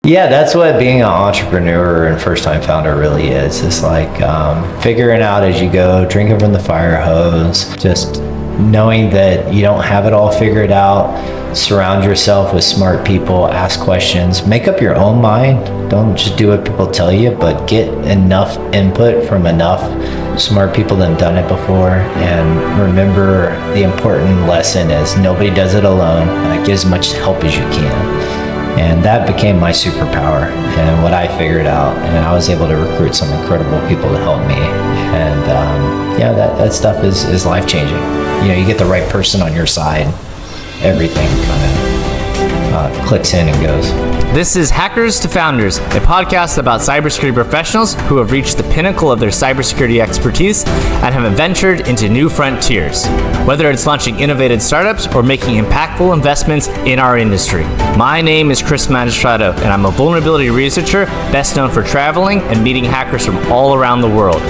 Yeah, that's what being an entrepreneur and first-time founder really is. It's like figuring out as you go, drinking from the fire hose, just knowing that you don't have it all figured out. Surround yourself with smart people, ask questions, make up your own mind. Don't just do what people tell you, but get enough input from enough smart people that have done it before. And remember, the important lesson is nobody does it alone. Get as much help as you can. And that became my superpower and what I figured out. And I was able to recruit some incredible people to help me. And that stuff is life-changing. You get the right person on your side, everything kind of clicks in and goes. This is Hackers to Founders, a podcast about cybersecurity professionals who have reached the pinnacle of their cybersecurity expertise and have ventured into new frontiers, whether it's launching innovative startups or making impactful investments in our industry. My name is Chris REal0day, and I'm a vulnerability researcher best known for traveling and meeting hackers from all around the world.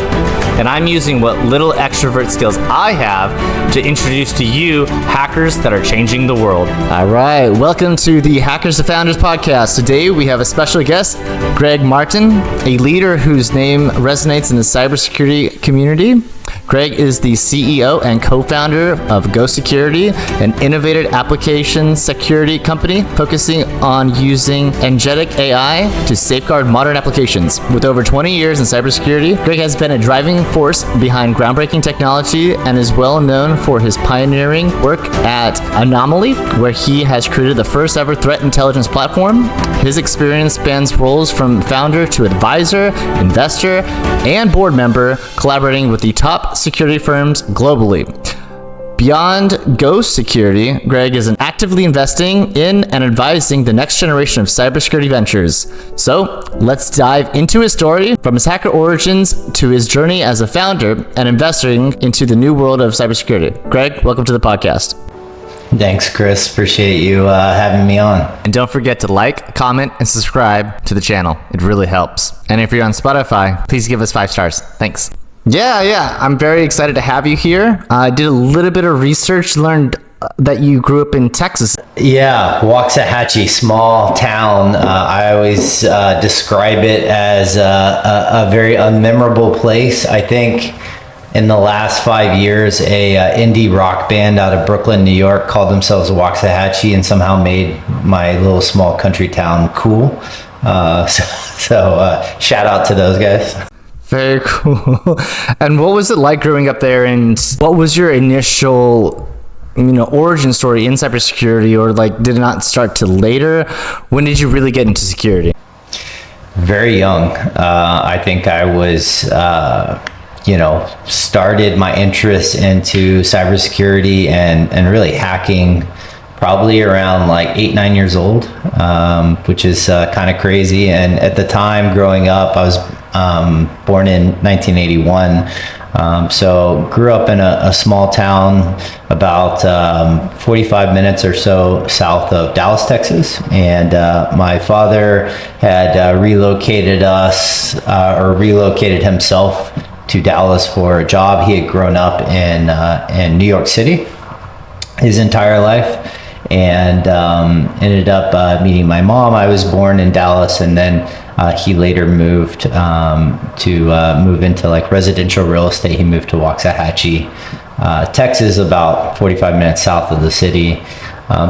And I'm using what little extrovert skills I have to introduce to you hackers that are changing the world. All right, welcome to the Hackers to Founders podcast. Today we have a special guest, Greg Martin, a leader whose name resonates in the cybersecurity community. Greg is the CEO and co-founder of Go Security, an innovative application security company focusing on using agentic AI to safeguard modern applications. With over 20 years in cybersecurity, Greg has been a driving force behind groundbreaking technology and is well known for his pioneering work at Anomaly, where he has created the first ever threat intelligence platform. His experience spans roles from founder to advisor, investor, and board member, collaborating with the top security firms globally. Beyond Go Security, Greg is actively investing in and advising the next generation of cybersecurity ventures. So let's dive into his story from his hacker origins to his journey as a founder and investing into the new world of cybersecurity. Greg, welcome to the podcast. Thanks, Chris. Appreciate you having me on. And don't forget to like, comment, and subscribe to the channel. It really helps. And if you're on Spotify, please give us 5 stars. Thanks. Yeah. I'm very excited to have you here. I did a little bit of research, learned that you grew up in Texas. Yeah, Waxahachie, small town. I always describe it as a very unmemorable place. I think in the last 5 years, a indie rock band out of Brooklyn, New York called themselves Waxahachie and somehow made my little small country town cool. So shout out to those guys. Very cool. And what was it like growing up there, and what was your initial origin story in cybersecurity, or did it not start till later? When did you really get into security? Very young. I think I was started my interest into cybersecurity and really hacking probably around 8-9 years old, which is kind of crazy. And at the time growing up, I was born in 1981. So grew up in a small town about 45 minutes or so south of Dallas, Texas. And my father had relocated himself to Dallas for a job. He had grown up in New York City his entire life, and ended up meeting my mom. I was born in Dallas, and then he later moved to move into residential real estate. He moved to Waxahachie, Texas, about 45 minutes south of the city.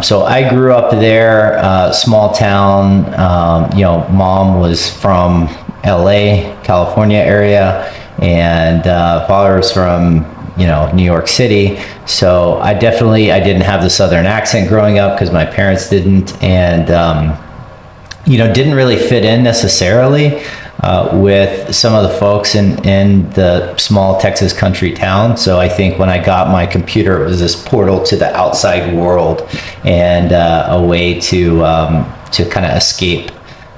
So I grew up there, small town. Mom was from LA, California area, and father was from New York City. So I didn't have the Southern accent growing up because my parents didn't, and didn't really fit in necessarily with some of the folks in the small Texas country town. So I think when I got my computer, it was this portal to the outside world and a way to kind of escape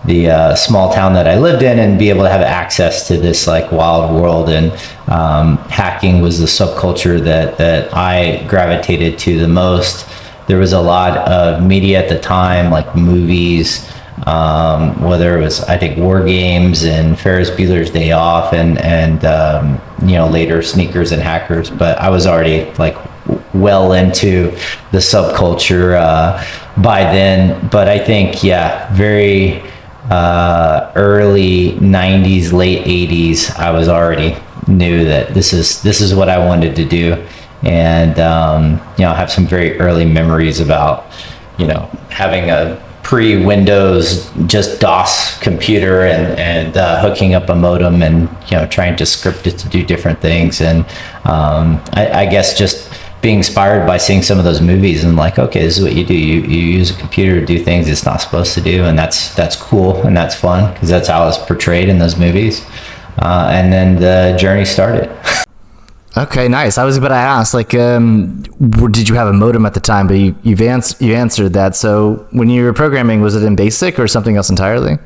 the small town that I lived in and be able to have access to this wild world. And hacking was the subculture that I gravitated to the most. There was a lot of media at the time, like movies, whether it was, I think, War Games and Ferris Bueller's Day Off and later Sneakers and Hackers. But I was already well into the subculture by then. But I think, very early 90s, late 80s, I was already knew that this is what I wanted to do. And, I have some very early memories about, having a pre-Windows, just DOS computer and hooking up a modem and, trying to script it to do different things. And I guess just being inspired by seeing some of those movies and like, okay, this is what you do. You use a computer to do things it's not supposed to do. And that's cool and that's fun because that's how it's portrayed in those movies. And then the journey started. Okay, nice. I was about to ask, like, did you have a modem at the time? But you answered that. So when you were programming, was it in BASIC or something else entirely?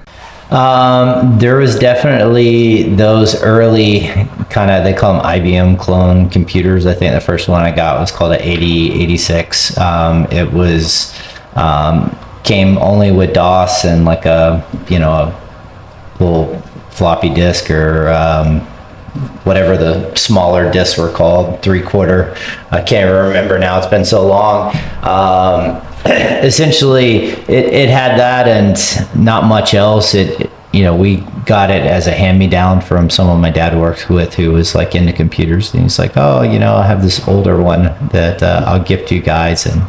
There was definitely those early kind of, they call them IBM clone computers. I think the first one I got was called an 8086. It was, came only with DOS and like a little floppy disk or, whatever the smaller discs were called, 3/4. I can't remember now. It's been so long. Essentially, it had that and not much else. We got it as a hand-me-down from someone my dad worked with who was like into computers. And he's like, oh, I have this older one that I'll gift you guys. And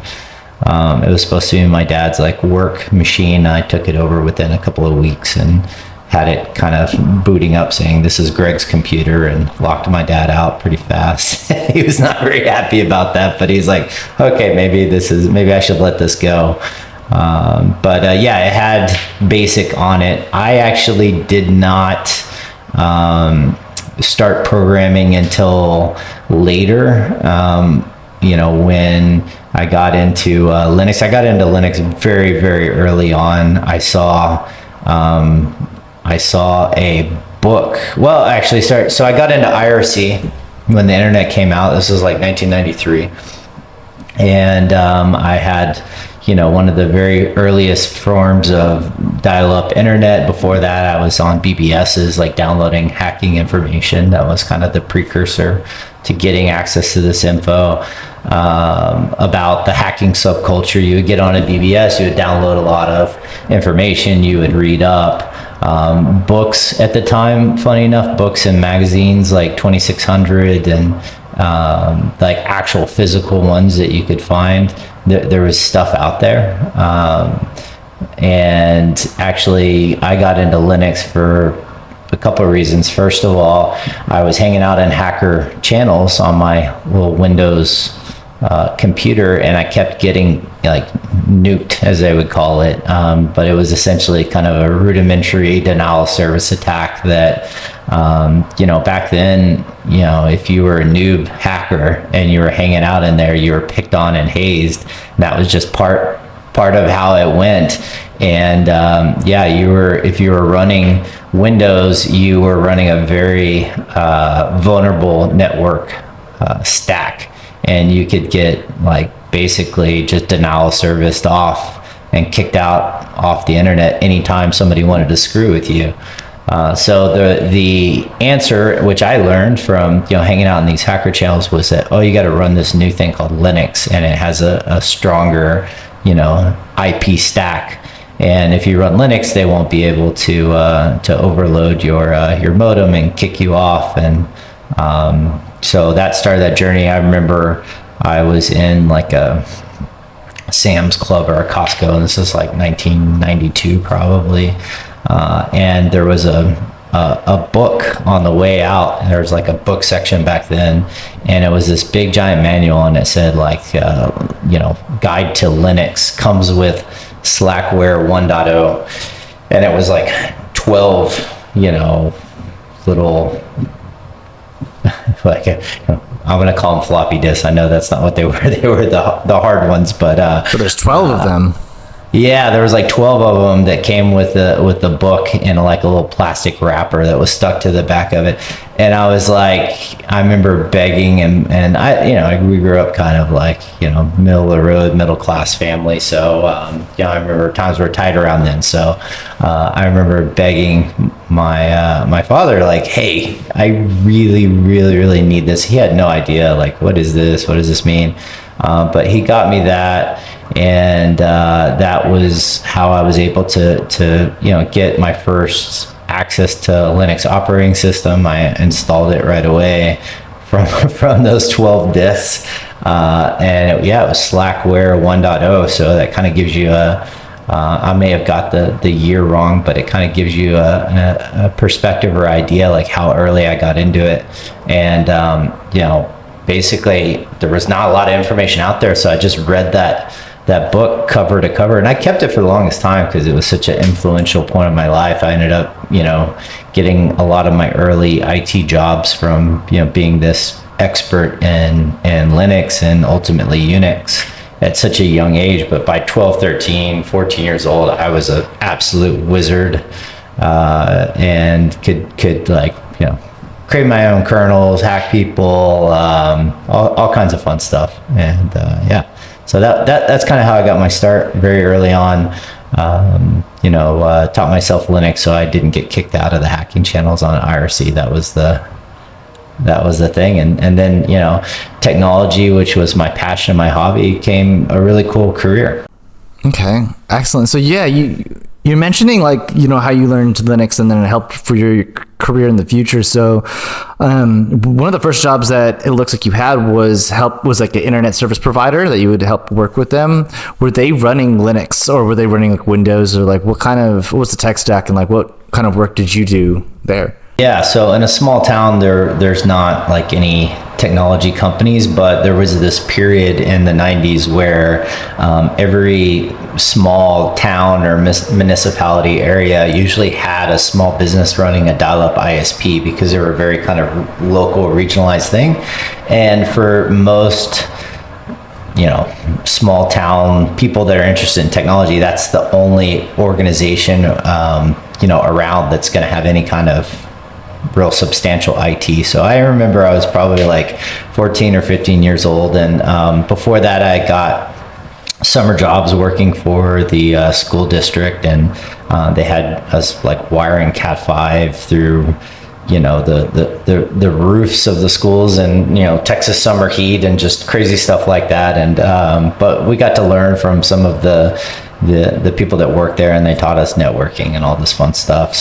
it was supposed to be my dad's like work machine. I took it over within a couple of weeks and had it kind of booting up saying, this is Greg's computer, and locked my dad out pretty fast. He was not very happy about that, but he's like, okay, maybe I should let this go. But it had BASIC on it. I actually did not start programming until later. When I got into Linux. I got into Linux very, very early on. I saw a book. Well, actually, so I got into IRC when the internet came out. This was like 1993. And I had, one of the very earliest forms of dial-up internet. Before that, I was on BBSs, like downloading hacking information. That was kind of the precursor to getting access to this info about the hacking subculture. You would get on a BBS, you would download a lot of information, you would read up. Books at the time, funny enough, books and magazines like 2600 and like actual physical ones that you could find. There was stuff out there. And actually, I got into Linux for a couple of reasons. First of all, I was hanging out in hacker channels on my little Windows computer, and I kept getting like nuked, as they would call it, but it was essentially kind of a rudimentary denial of service attack that back then, if you were a noob hacker and you were hanging out in there, you were picked on and hazed. That was just part of how it went. And if you were running Windows, you were running a very vulnerable network stack. And you could get like basically just denial of service off and kicked out off the internet anytime somebody wanted to screw with you. So the answer, which I learned from hanging out in these hacker channels, was that you got to run this new thing called Linux, and it has a stronger IP stack. And if you run Linux, they won't be able to overload your modem and kick you off. And so that started that journey. I remember I was in like a Sam's Club or a Costco, and this is like 1992 probably. And there was a book on the way out. There was like a book section back then, and it was this big giant manual, and it said like, guide to Linux, comes with Slackware 1.0, and it was like 12, little like I'm gonna call them floppy disks. I know that's not what they were. They were the hard ones, but there's 12 of them. Yeah, there was like 12 of them that came with the book in like a little plastic wrapper that was stuck to the back of it. And I was like, I remember begging, and we grew up kind of like, middle of the road, middle class family. So, I remember times were tight around then. So, I remember begging my father, like, hey, I really, really, really need this. He had no idea, like, what is this? What does this mean? But he got me that. And that was how I was able to get my first access to Linux operating system. I installed it right away from those 12 disks. And it was Slackware 1.0. So that kind of gives you I may have got the year wrong, but it kind of gives you a perspective or idea like how early I got into it. And, basically there was not a lot of information out there. So I just read that book cover to cover, and I kept it for the longest time because it was such an influential point in my life. I ended up, getting a lot of my early IT jobs from, being this expert in Linux and ultimately Unix at such a young age. But by 12, 13, 14 years old, I was an absolute wizard, and could create my own kernels, hack people, all kinds of fun stuff. And so that's kind of how I got my start very early on. Taught myself Linux so I didn't get kicked out of the hacking channels on IRC. That was the thing. And then, technology, which was my passion, my hobby, became a really cool career. Okay, excellent. So you're mentioning how you learned Linux and then it helped for your career in the future. So one of the first jobs that it looks like you had was like an internet service provider that you would help work with them. Were they running Linux or were they running like Windows, or like what was the tech stack and like what kind of work did you do there? Yeah, so in a small town, there's not like any technology companies, but there was this period in the 90s where every small town or municipality area usually had a small business running a dial-up ISP because they were a very kind of local, regionalized thing. And for most small town people that are interested in technology, that's the only organization around that's going to have any kind of real substantial IT. So I remember I was probably like 14 or 15 years old, and before that I got summer jobs working for the school district, and they had us like wiring Cat5 through the roofs of the schools, and Texas summer heat and just crazy stuff like that. And but we got to learn from some of the people that worked there, and they taught us networking and all this fun stuff.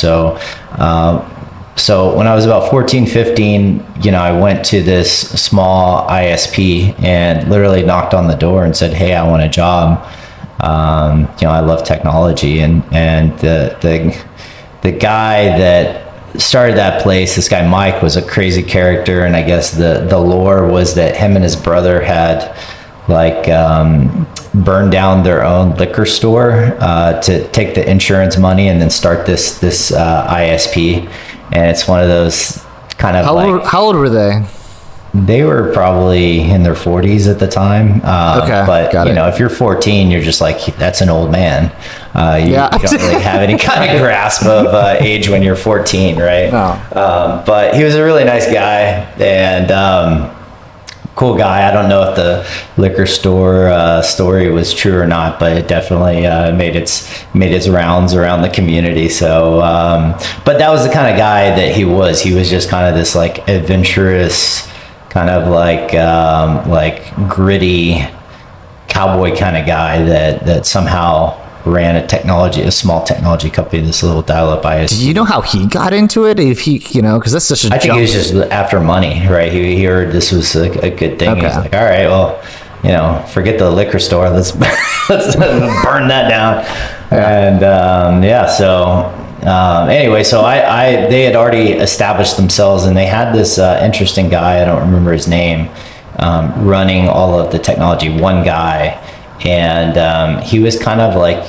So when I was about 14, 15, I went to this small ISP and literally knocked on the door and said, "Hey, I want a job. I love technology." And the guy that started that place, this guy Mike, was a crazy character. And I guess the lore was that him and his brother had burned down their own liquor store to take the insurance money and then start this ISP. And it's one of those kind of how old were they? They were probably in their 40s at the time. Okay, but if you're 14, you're just like, that's an old man. You don't really have any kind of grasp of age when you're 14, right? No. But he was a really nice guy and cool guy. I don't know if the liquor store story was true or not, but it definitely made its rounds around the community. So, but that was the kind of guy that he was. He was just kind of this like adventurous, kind of like gritty cowboy kind of guy that somehow ran a small technology company, this little dial-up ISP. Do you know how he got into it? If he, because that's such a I think he was just after money, right? He heard this was a good thing. Okay. He was like, all right, well, forget the liquor store. Let's burn that down. And anyway, so they had already established themselves, and they had this interesting guy, I don't remember his name, running all of the technology, one guy. And he was kind of like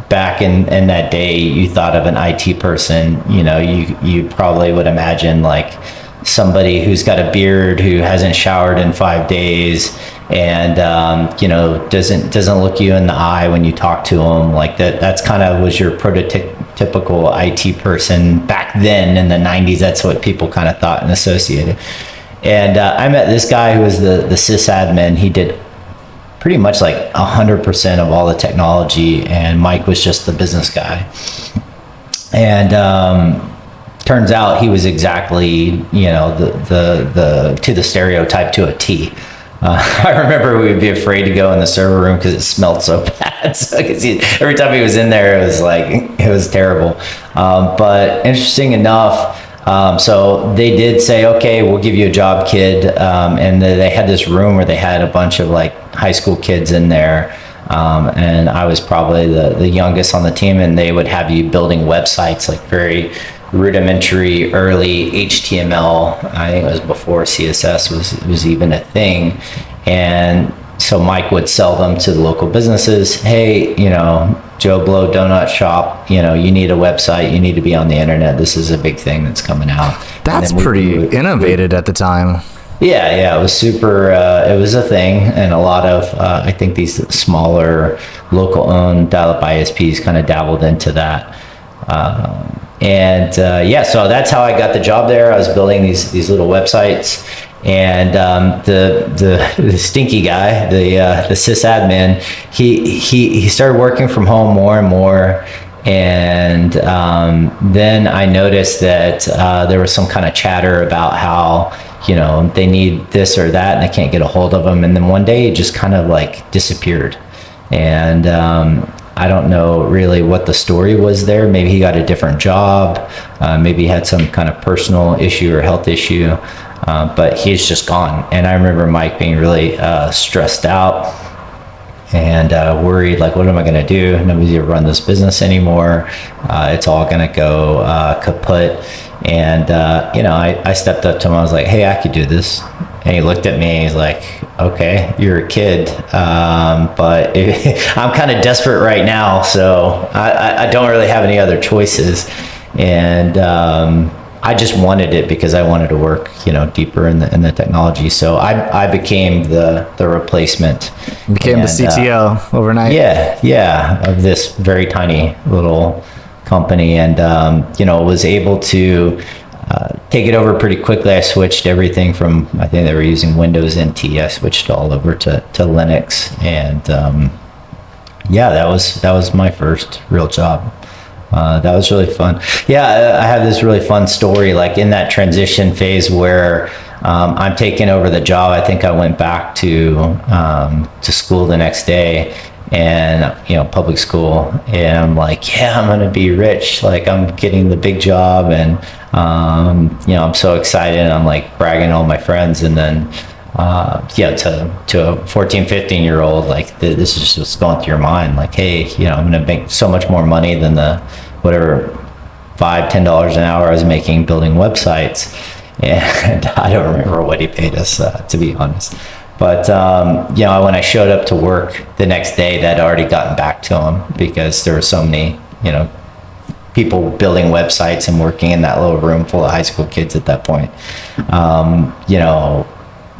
back in that day, you thought of an IT person, you probably would imagine like somebody who's got a beard, who hasn't showered in 5 days, and doesn't look you in the eye when you talk to him. Like that's kind of was your prototypical IT person back then in the 90s. That's what people kind of thought and associated. And I met this guy who was the sysadmin. He did pretty much like 100% of all the technology, and Mike was just the business guy. And turns out he was exactly, the to the stereotype to a T. I remember we'd be afraid to go in the server room because it smelled so bad. So every time he was in there, it was terrible. But interesting enough, so they did say, okay, we'll give you a job, kid. And they had this room where they had a bunch of like high school kids in there. And I was probably the youngest on the team, and they would have you building websites, like very rudimentary early HTML. I think it was before CSS was even a thing. And so Mike would sell them to the local businesses. Hey, Joe Blow Donut Shop, you need a website, you need to be on the internet. This is a big thing that's coming out. That's pretty innovative at the time. Yeah, it was super, it was a thing. And a lot of, I think these smaller local owned dial-up ISPs kind of dabbled into that. So that's how I got the job there. I was building these little websites, and the stinky guy, the sysadmin, he started working from home more and more. And then I noticed that there was some kind of chatter about how they need this or that, and I can't get a hold of them. And then one day it just kind of like disappeared. And I don't know really what the story was there. Maybe he got a different job. Maybe he had some kind of personal issue or health issue. But he's just gone. And I remember Mike being really stressed out and worried, like, what am I going to do? Nobody's going to run this business anymore. It's all going to go kaput. And, I stepped up to him. I was like, hey, I could do this. And he looked at me. He's like, okay, you're a kid, but I'm kind of desperate right now, so I don't really have any other choices. And I just wanted it because I wanted to work, deeper in the technology. So I became the replacement. Became the CTO overnight. Yeah, of this very tiny little company, and was able to take it over pretty quickly. I switched everything from, I think they were using Windows NT. I switched all over to Linux, and that was my first real job. That was really fun. Yeah, I have this really fun story, like in that transition phase where I'm taking over the job. I think I went back to school the next day, and public school, and I'm like, yeah, I'm gonna be rich, like I'm getting the big job, and I'm so excited. I'm like bragging to all my friends, and then to a 14, 15-year-old, like this is just what's going through your mind, like, hey, I'm gonna make so much more money than the whatever $5-10 an hour I was making building websites. And I don't remember what he paid us, to be honest. But, when I showed up to work the next day, that had already gotten back to him, because there were so many, people building websites and working in that little room full of high school kids at that point.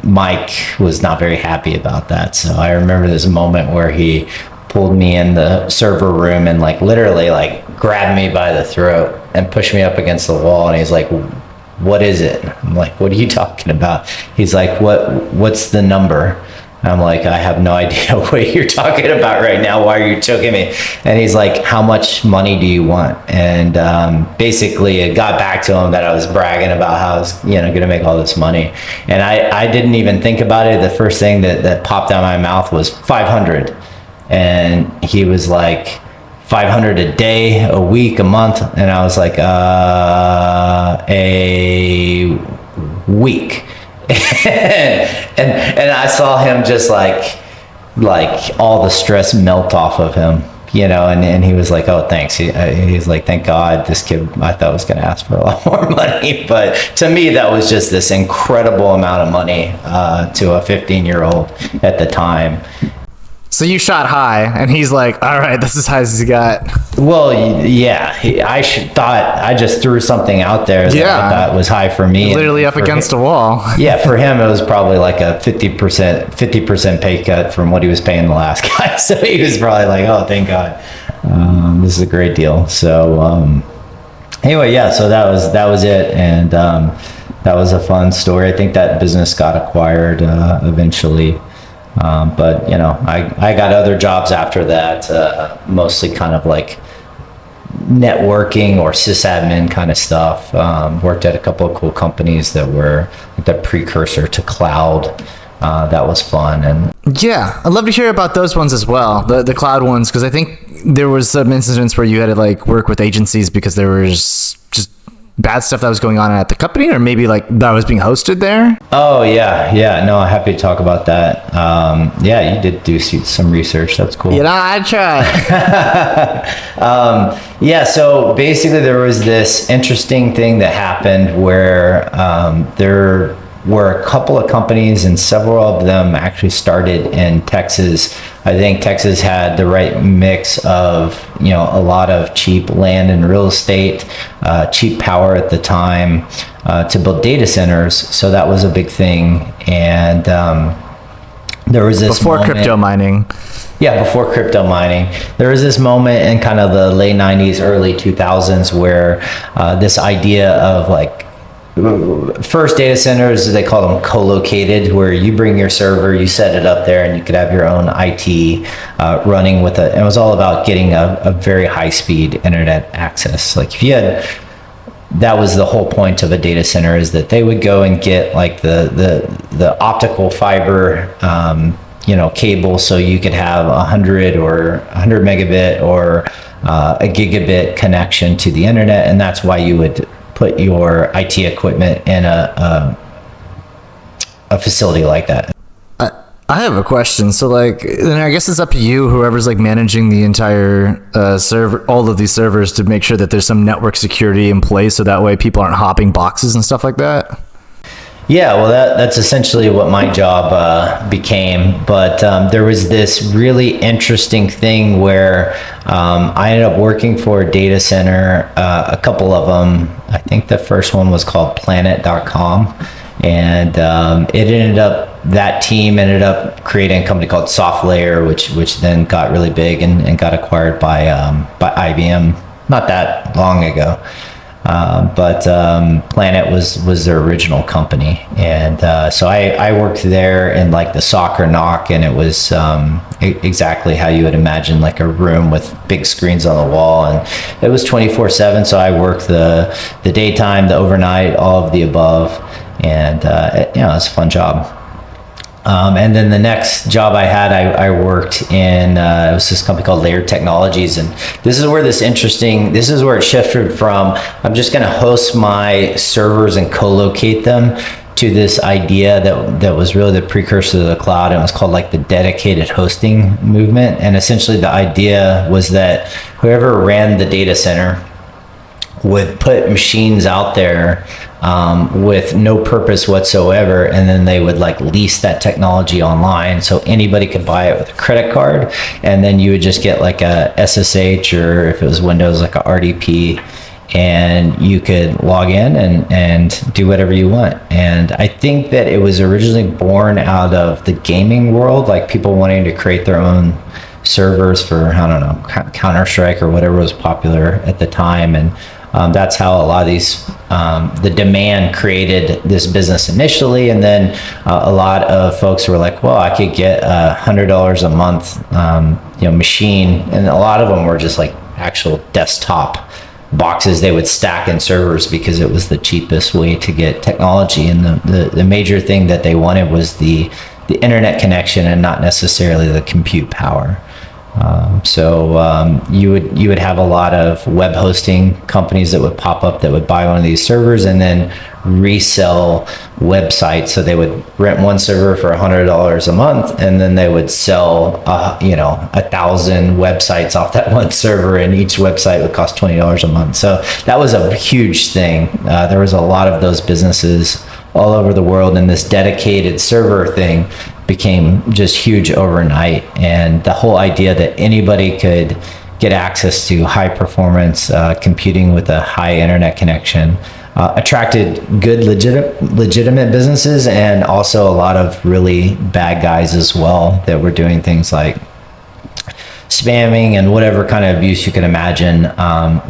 Mike was not very happy about that. So I remember this moment where he pulled me in the server room and like literally like grabbed me by the throat and pushed me up against the wall. And he's like, what is it? I'm like, what are you talking about? He's like, what's the number? And I'm like, I have no idea what you're talking about right now. Why are you choking me? And he's like, how much money do you want? And basically it got back to him that I was bragging about how I was, going to make all this money. And I didn't even think about it. The first thing that popped out of my mouth was 500. And he was like, 500 a day, a week, a month. And I was like, a week. and I saw him just like all the stress melt off of him, and he was like, oh, thanks. He's like, thank God this kid I thought was going to ask for a lot more money. But to me, that was just this incredible amount of money to a 15-year-old at the time. So you shot high, and he's like, all right, that's as high as he got. Well, yeah, I just threw something out there that I thought was high for me. Literally up against a wall. Yeah, for him, it was probably like a 50% pay cut from what he was paying the last guy. So he was probably like, oh, thank God. This is a great deal. So anyway, yeah, so that was it. And that was a fun story. I think that business got acquired eventually. But I got other jobs after that, mostly kind of like networking or sysadmin kind of stuff. Worked at a couple of cool companies that were the precursor to cloud. that was fun. And Yeah, I'd love to hear about those ones as well, the cloud ones, because I think there was some incidents where you had to like work with agencies because there was just bad stuff that was going on at the company, or maybe like that was being hosted there. oh yeah, no, I'm happy to talk about that. Yeah, you did do some research. That's cool. You know, I tried. Yeah, so basically there was this interesting thing that happened where there were a couple of companies, and several of them actually started in Texas. I think Texas had the right mix of, a lot of cheap land and real estate, cheap power at the time, to build data centers. So that was a big thing. And there was this Before moment, crypto mining. yeah, before crypto mining, there was this moment in kind of the late 90s, early 2000s where this idea of like, first data centers, they call them co-located, where you bring your server, you set it up there, and you could have your own IT running with it. And it was all about getting a very high-speed internet access. Like if you had, that was the whole point of a data center, is that they would go and get like the optical fiber cable, so you could have 100 or 100 megabit or a gigabit connection to the internet. And that's why you would put your IT equipment in a facility like that. I have a question. So like, then I guess it's up to you, whoever's like managing the entire server, all of these servers, to make sure that there's some network security in place, so that way people aren't hopping boxes and stuff like that. Yeah, well, that's essentially what my job became. But there was this really interesting thing where I ended up working for a data center, a couple of them. I think the first one was called Planet.com. And that team ended up creating a company called SoftLayer, which then got really big and got acquired by IBM not that long ago. But Planet was their original company, and so I worked there in like the soccer knock, and it was exactly how you would imagine, like a room with big screens on the wall, and it was 24/7. So I worked the daytime, the overnight, all of the above, and it was a fun job. And then the next job I had, I worked in, it was this company called Layered Technologies. And this is where it shifted from, I'm just going to host my servers and co-locate them, to this idea that was really the precursor to the cloud. And it was called like the dedicated hosting movement. And essentially the idea was that whoever ran the data center would put machines out there with no purpose whatsoever, and then they would like lease that technology online, so anybody could buy it with a credit card, and then you would just get like a SSH, or if it was Windows, like a RDP, and you could log in and do whatever you want. And I think that it was originally born out of the gaming world, like people wanting to create their own servers for, I don't know, Counter-Strike or whatever was popular at the time. And that's how a lot of these, the demand created this business initially. And then a lot of folks were like, well, I could get $100 a month, machine. And a lot of them were just like actual desktop boxes they would stack in servers, because it was the cheapest way to get technology. And the major thing that they wanted was the internet connection, and not necessarily the compute power. So you would have a lot of web hosting companies that would pop up that would buy one of these servers and then resell websites. So they would rent one server for $100 a month, and then they would sell 1,000 websites off that one server, and each website would cost $20 a month. So that was a huge thing. There was a lot of those businesses all over the world, and this dedicated server thing became just huge overnight. And the whole idea that anybody could get access to high performance computing with a high internet connection attracted good legitimate businesses, and also a lot of really bad guys as well that were doing things like spamming and whatever kind of abuse you can imagine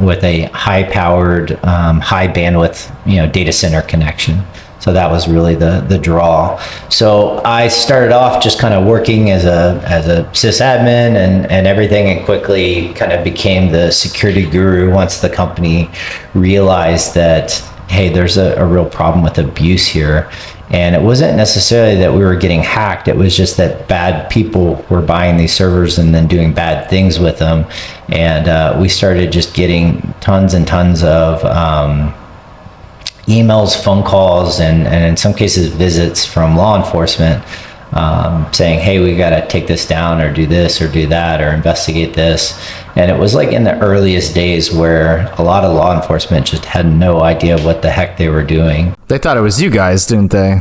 with a high powered, high bandwidth, data center connection. So that was really the draw. So I started off just kind of working as a sysadmin and everything, and quickly kind of became the security guru once the company realized that, hey, there's a real problem with abuse here. And it wasn't necessarily that we were getting hacked. It was just that bad people were buying these servers and then doing bad things with them. And we started just getting tons and tons of emails, phone calls, and in some cases visits from law enforcement, saying, hey, we got to take this down or do this or do that or investigate this. And it was like in the earliest days where a lot of law enforcement just had no idea what the heck they were doing. They thought it was you guys, didn't they?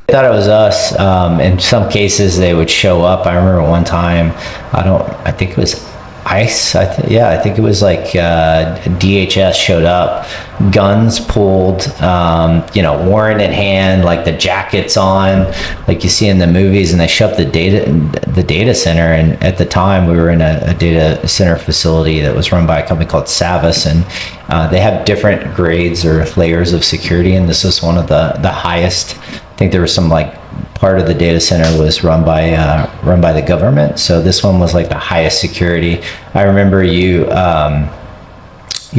They thought it was us. In some cases they would show up. I remember one time, I think it was ICE. I think it was like DHS showed up, guns pulled, warrant in hand, like the jackets on, like you see in the movies, and they shut the data center. And at the time, we were in a data center facility that was run by a company called Savvis, and they have different grades or layers of security, and this was one of the highest. I think there was some like part of the data center was run by the government, so this one was like the highest security. I remember you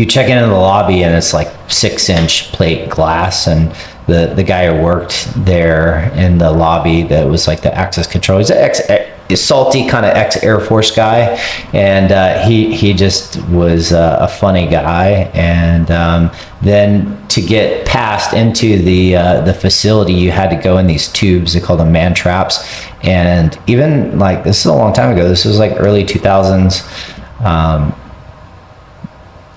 check into the lobby and it's like 6-inch plate glass, and the guy who worked there in the lobby, that was like the access control, he's a salty kind of ex-Air Force guy, and he just was a funny guy. And then to get passed into the facility, you had to go in these tubes. They call them man traps. And even like, this is a long time ago, this was like early 2000s,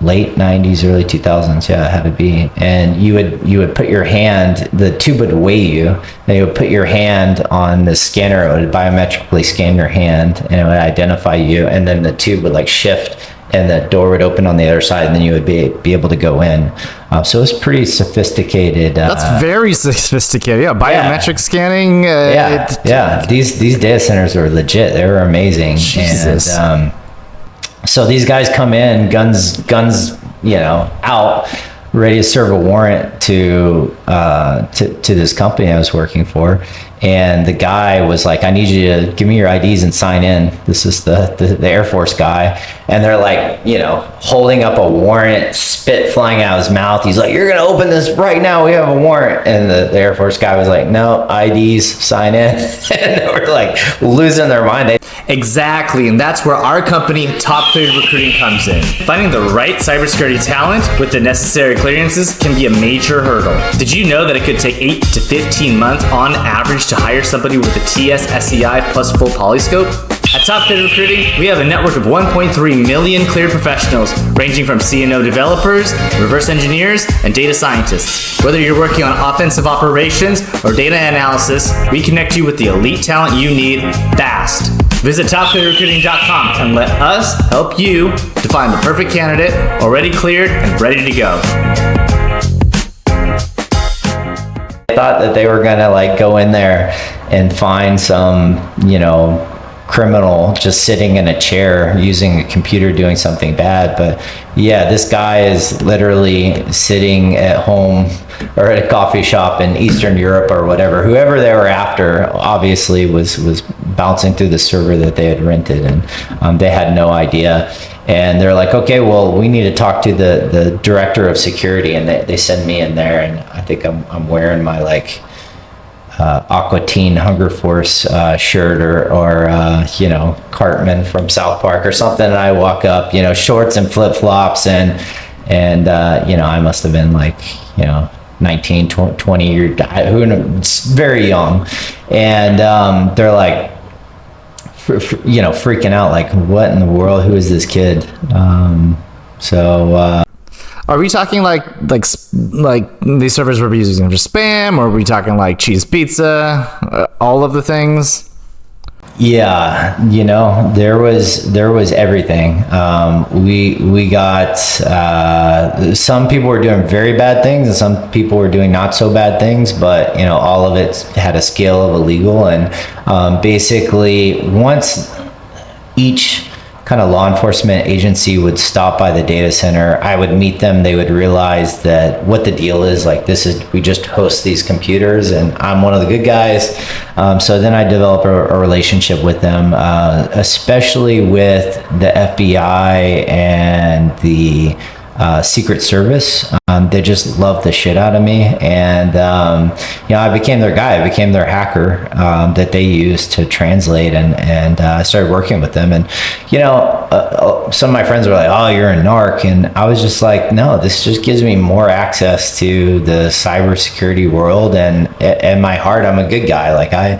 late 90s, early 2000s, yeah, it had to be. And you would put your hand, the tube would weigh you, and you would put your hand on the scanner. It would biometrically scan your hand, and it would identify you, and then the tube would like shift, and the door would open on the other side, and then you would be able to go in. So it was pretty sophisticated. That's very sophisticated. Yeah, biometric scanning. These data centers were legit. They were amazing. Jesus. And, so these guys come in, guns, out, ready to serve a warrant to this company I was working for. And the guy was like, I need you to give me your IDs and sign in. This is the Air Force guy. And they're like, holding up a warrant, spit flying out of his mouth. He's like, you're going to open this right now. We have a warrant. And the Air Force guy was like, no, IDs, sign in. And they were like losing their mind. Exactly, and that's where our company, Top Cleared Recruiting, comes in. Finding the right cybersecurity talent with the necessary clearances can be a major hurdle. Did you know that it could take 8 to 15 months on average to hire somebody with a TS SEI plus full polyscope? At Top Cleared Recruiting, we have a network of 1.3 million cleared professionals, ranging from C&O developers, reverse engineers, and data scientists. Whether you're working on offensive operations or data analysis, we connect you with the elite talent you need fast. Visit topclearedrecruiting.com and let us help you to find the perfect candidate, already cleared and ready to go. I thought that they were gonna like go in there and find some, criminal just sitting in a chair using a computer doing something bad. But yeah, this guy is literally sitting at home or at a coffee shop in Eastern Europe or whatever. Whoever they were after obviously was bouncing through the server that they had rented, and they had no idea. And they're like, okay, well, we need to talk to the director of security. And they send me in there, and I think I'm wearing my like Aqua Teen Hunger Force shirt or Cartman from South Park or something. And I walk up, shorts and flip flops, and I must have been like 19, 20 years, who knows, very young. And they're like, freaking out, like, what in the world? Who is this kid? Are we talking like these servers were using for spam, or are we talking like cheese pizza, all of the things? Yeah, there was everything. We got some people were doing very bad things, and some people were doing not so bad things, but all of it had a scale of illegal. And basically, once each kind of law enforcement agency would stop by the data center, I would meet them. They would realize that what the deal is, like, we just host these computers, and I'm one of the good guys. So then I develop a relationship with them, especially with the FBI and the Secret Service. They just loved the shit out of me, and I became their guy. I became their hacker that they used to translate, and I started working with them. And some of my friends were like, "Oh, you're a narc," and I was just like, "No, this just gives me more access to the cybersecurity world, and at my heart, I'm a good guy. Like I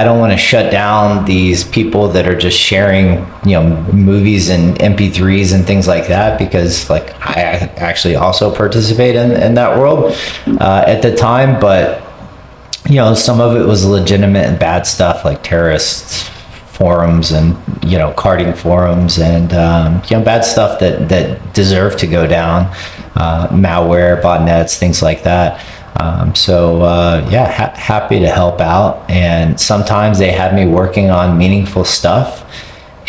don't want to shut down these people that are just sharing, movies and MP3s and things like that, because like I actually also participate in that world at the time, but some of it was legitimate and bad stuff, like terrorist forums and carding forums and bad stuff that deserved to go down, malware, botnets, things like that. Happy to help out, and sometimes they had me working on meaningful stuff,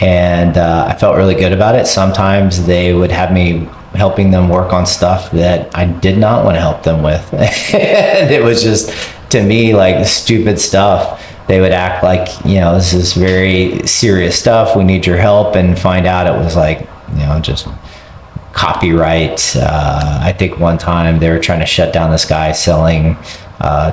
and I felt really good about it. Sometimes they would have me helping them work on stuff that I did not want to help them with. And it was just, to me, like stupid stuff. They would act like, this is very serious stuff, we need your help, and find out it was like, just copyright. I think one time they were trying to shut down this guy selling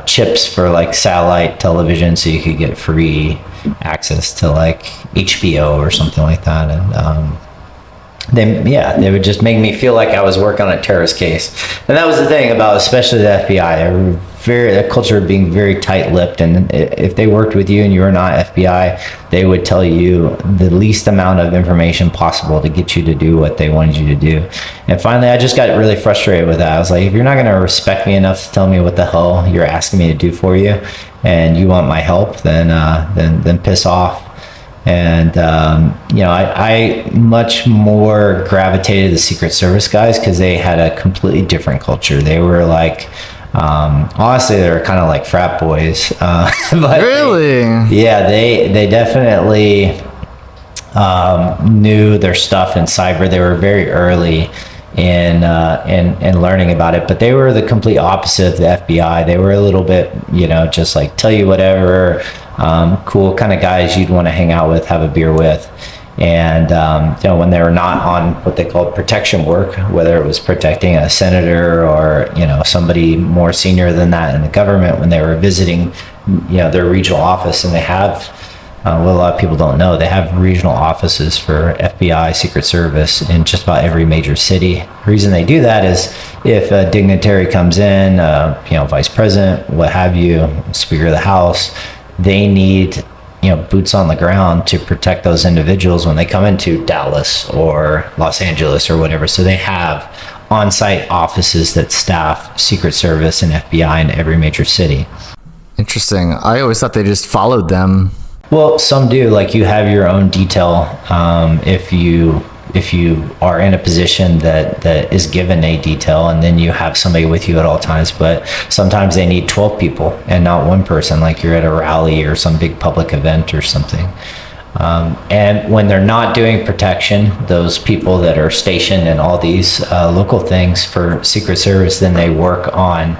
chips for like satellite television so you could get free access to like HBO or something like that. And they would just make me feel like I was working on a terrorist case. And that was the thing about especially the FBI. They were that culture of being very tight-lipped, and if they worked with you and you were not FBI, they would tell you the least amount of information possible to get you to do what they wanted you to do. And finally, I just got really frustrated with that. I was like, if you're not going to respect me enough to tell me what the hell you're asking me to do for you, and you want my help, then piss off. And I much more gravitated to the Secret Service guys because they had a completely different culture. They were like, honestly, they were kind of like frat boys. But really? They definitely knew their stuff in cyber. They were very early in learning about it, but they were the complete opposite of the FBI. They were a little bit, just like tell you whatever, cool kind of guys you'd want to hang out with, have a beer with. And when they were not on what they called protection work, whether it was protecting a senator or somebody more senior than that in the government, when they were visiting their regional office, and they have what a lot of people don't know, they have regional offices for FBI, Secret Service in just about every major city. The reason they do that is if a dignitary comes in, vice president, what have you, Speaker of the House, they need boots on the ground to protect those individuals when they come into Dallas or Los Angeles or whatever. So they have on-site offices that staff Secret Service and FBI in every major city. Interesting. I always thought they just followed them. Well, some do. Like you have your own detail if you are in a position that is given a detail, and then you have somebody with you at all times. But sometimes they need 12 people and not one person, like you're at a rally or some big public event or something. And when they're not doing protection, those people that are stationed in all these local things for Secret Service, then they work on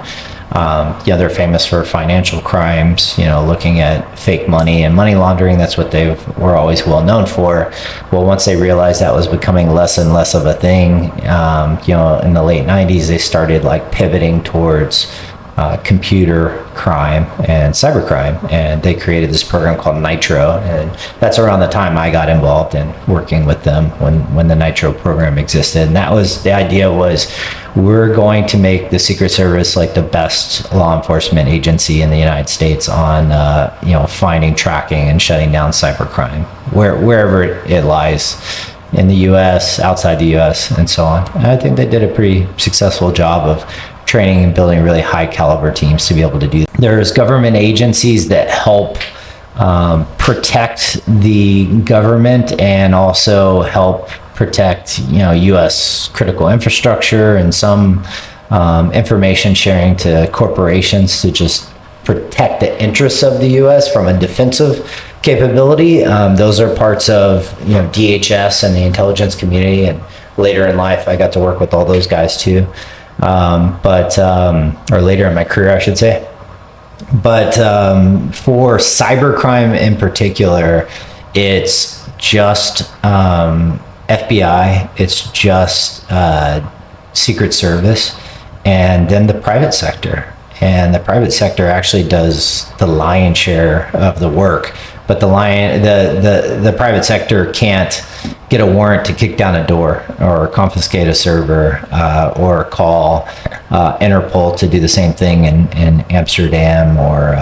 they're famous for financial crimes, looking at fake money and money laundering. That's what they were always well known for. Well, once they realized that was becoming less and less of a thing, in the late 90s, they started like pivoting towards computer crime and cybercrime, and they created this program called Nitro, and that's around the time I got involved in working with them when the Nitro program existed. And that was the idea, was we're going to make the Secret Service like the best law enforcement agency in the United States on finding, tracking, and shutting down cybercrime wherever it lies, in the US, outside the US, and so on. And I think they did a pretty successful job of training and building really high caliber teams to be able to do that. There's government agencies that help protect the government and also help protect US critical infrastructure, and some information sharing to corporations to just protect the interests of the US from a defensive capability. Those are parts of DHS and the intelligence community, and later in life I got to work with all those guys too. Or later in my career, I should say. But for cybercrime in particular, it's just FBI, it's just Secret Service, and then the private sector. And the private sector actually does the lion's share of the work, but the private sector can't get a warrant to kick down a door or confiscate a server, or call Interpol to do the same thing in Amsterdam or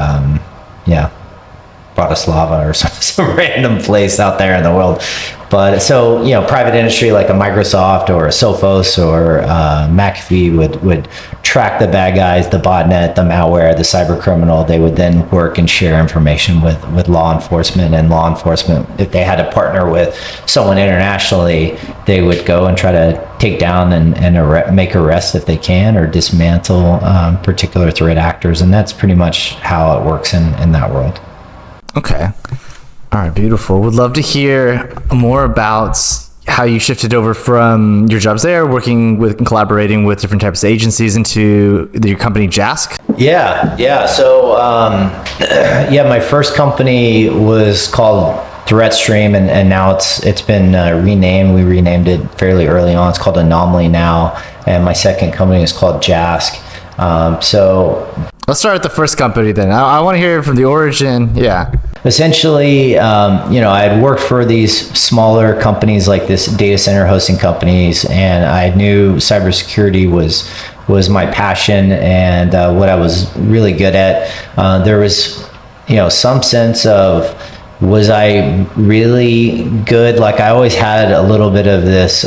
Bratislava or some random place out there in the world. But so, private industry like a Microsoft or a Sophos or McAfee would track the bad guys, the botnet, the malware, the cyber criminal. They would then work and share information with law enforcement, and law enforcement, if they had to partner with someone internationally, they would go and try to take down and make arrests if they can, or dismantle particular threat actors. And that's pretty much how it works in that world. Okay. All right, beautiful. Would love to hear more about how you shifted over from your jobs there, working with and collaborating with different types of agencies, into your company, Jask. Yeah. So, my first company was called ThreatStream, and now it's been renamed. We renamed it fairly early on. It's called Anomaly now, and my second company is called Jask. So let's start at the first company then. I want to hear from the origin. Yeah. Essentially, I had worked for these smaller companies like this data center hosting companies, and I knew cybersecurity was my passion and what I was really good at. There was, some sense of, was I really good? Like, I always had a little bit of this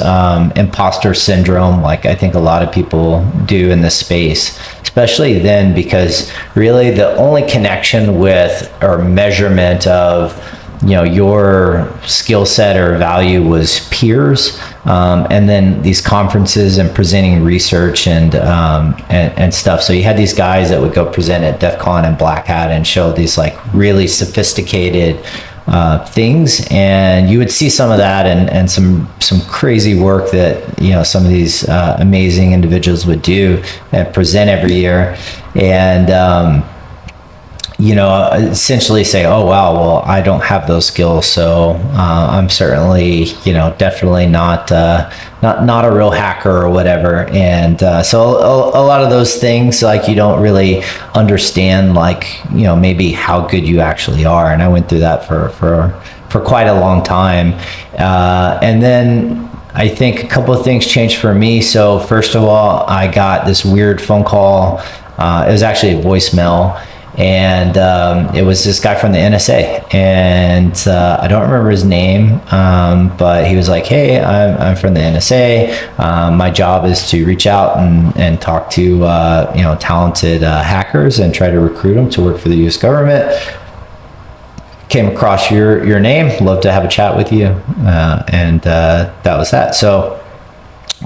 imposter syndrome, like I think a lot of people do in this space, especially then, because really the only connection with or measurement of your skill set or value was peers, and then these conferences and presenting research and stuff. So you had these guys that would go present at DEF CON and Black Hat and show these like really sophisticated things, and you would see some of that and some crazy work that some of these amazing individuals would do and present every year, and essentially say, oh, wow, well, I don't have those skills. So I'm certainly, definitely not a real hacker or whatever. And so a lot of those things, like, you don't really understand, like, maybe how good you actually are. And I went through that for quite a long time. And then I think a couple of things changed for me. So first of all, I got this weird phone call. It was actually a voicemail. And it was this guy from the NSA, and I don't remember his name, but he was like, hey, I'm from the NSA. My job is to reach out and talk to talented hackers and try to recruit them to work for the U.S. government. Came across your name, love to have a chat with you, and that was that. So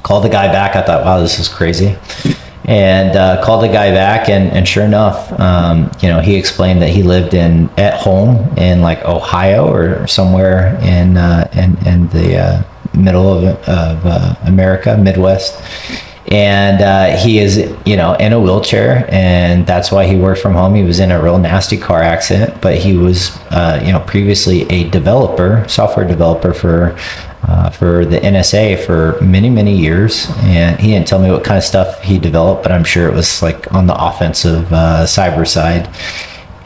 called the guy back. I thought, wow, this is crazy. And called the guy back, and sure enough, he explained that he lived at home in like Ohio or somewhere in the middle of America, Midwest, and he is in a wheelchair, and that's why he worked from home. He was in a real nasty car accident, but he was previously a software developer for the NSA for many years, and he didn't tell me what kind of stuff he developed, but I'm sure it was like on the offensive cyber side.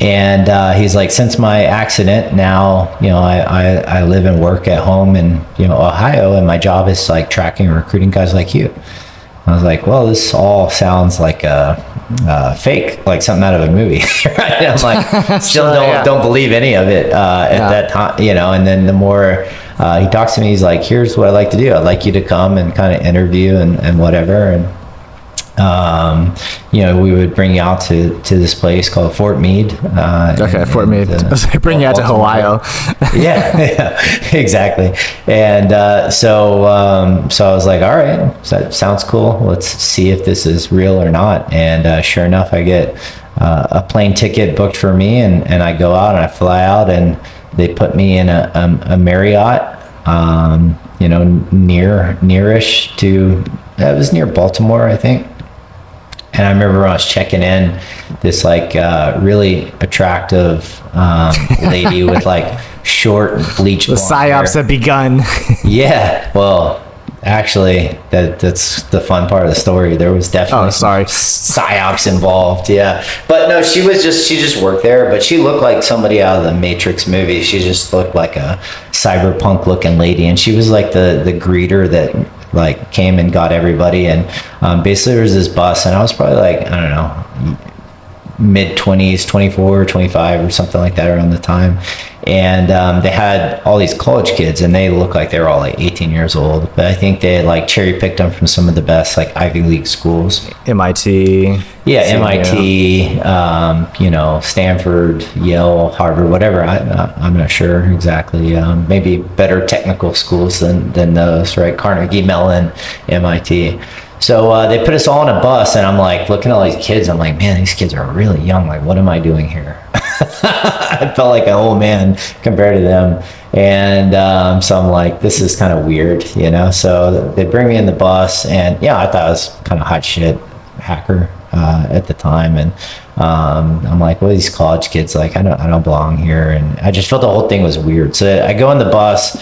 And he's like, since my accident, now I live and work at home in Ohio, and my job is like tracking and recruiting guys like you. I was like, well, this all sounds like a fake, like something out of a movie. Right? I'm like, still don't believe any of it at that time, and then the more he talks to me, he's like, here's what I'd like to do. I'd like you to come and kind of interview and whatever. And, we would bring you out to this place called Fort Meade. Fort Meade. Bring you out to Ohio. yeah, exactly. And so I was like, all right, so that sounds cool. Let's see if this is real or not. And sure enough, I get a plane ticket booked for me, and I go out and I fly out, and they put me in a Marriott, nearish to, it was near Baltimore, I think. And I remember when I was checking in, this like really attractive lady with like short bleach blonde psyops hair. have begun. Yeah, well, Actually, that's the fun part of the story. There was definitely psyops involved. Yeah, but no, she just worked there. But she looked like somebody out of the Matrix movie. She just looked like a cyberpunk looking lady, and she was like the greeter that like came and got everybody. And basically there was this bus, and I was probably like, I don't know, mid-20s, 24, 25 or something like that around the time. And they had all these college kids, and they looked like they were all like 18 years old. But I think they had like cherry picked them from some of the best like Ivy League schools. MIT. Yeah, MIT, you know, Stanford, Yale, Harvard, whatever. I'm not sure exactly. Maybe better technical schools than those, right? Carnegie Mellon, MIT. So they put us all on a bus, and I'm like looking at all these kids. I'm like, man, these kids are really young. Like, what am I doing here? I felt like an old man compared to them. And so I'm like, this is kind of weird, you know? So they bring me in the bus, and yeah, I thought I was kind of hot shit hacker at the time. And I'm like, well, these college kids, like, I don't belong here. And I just felt the whole thing was weird. So I go in the bus,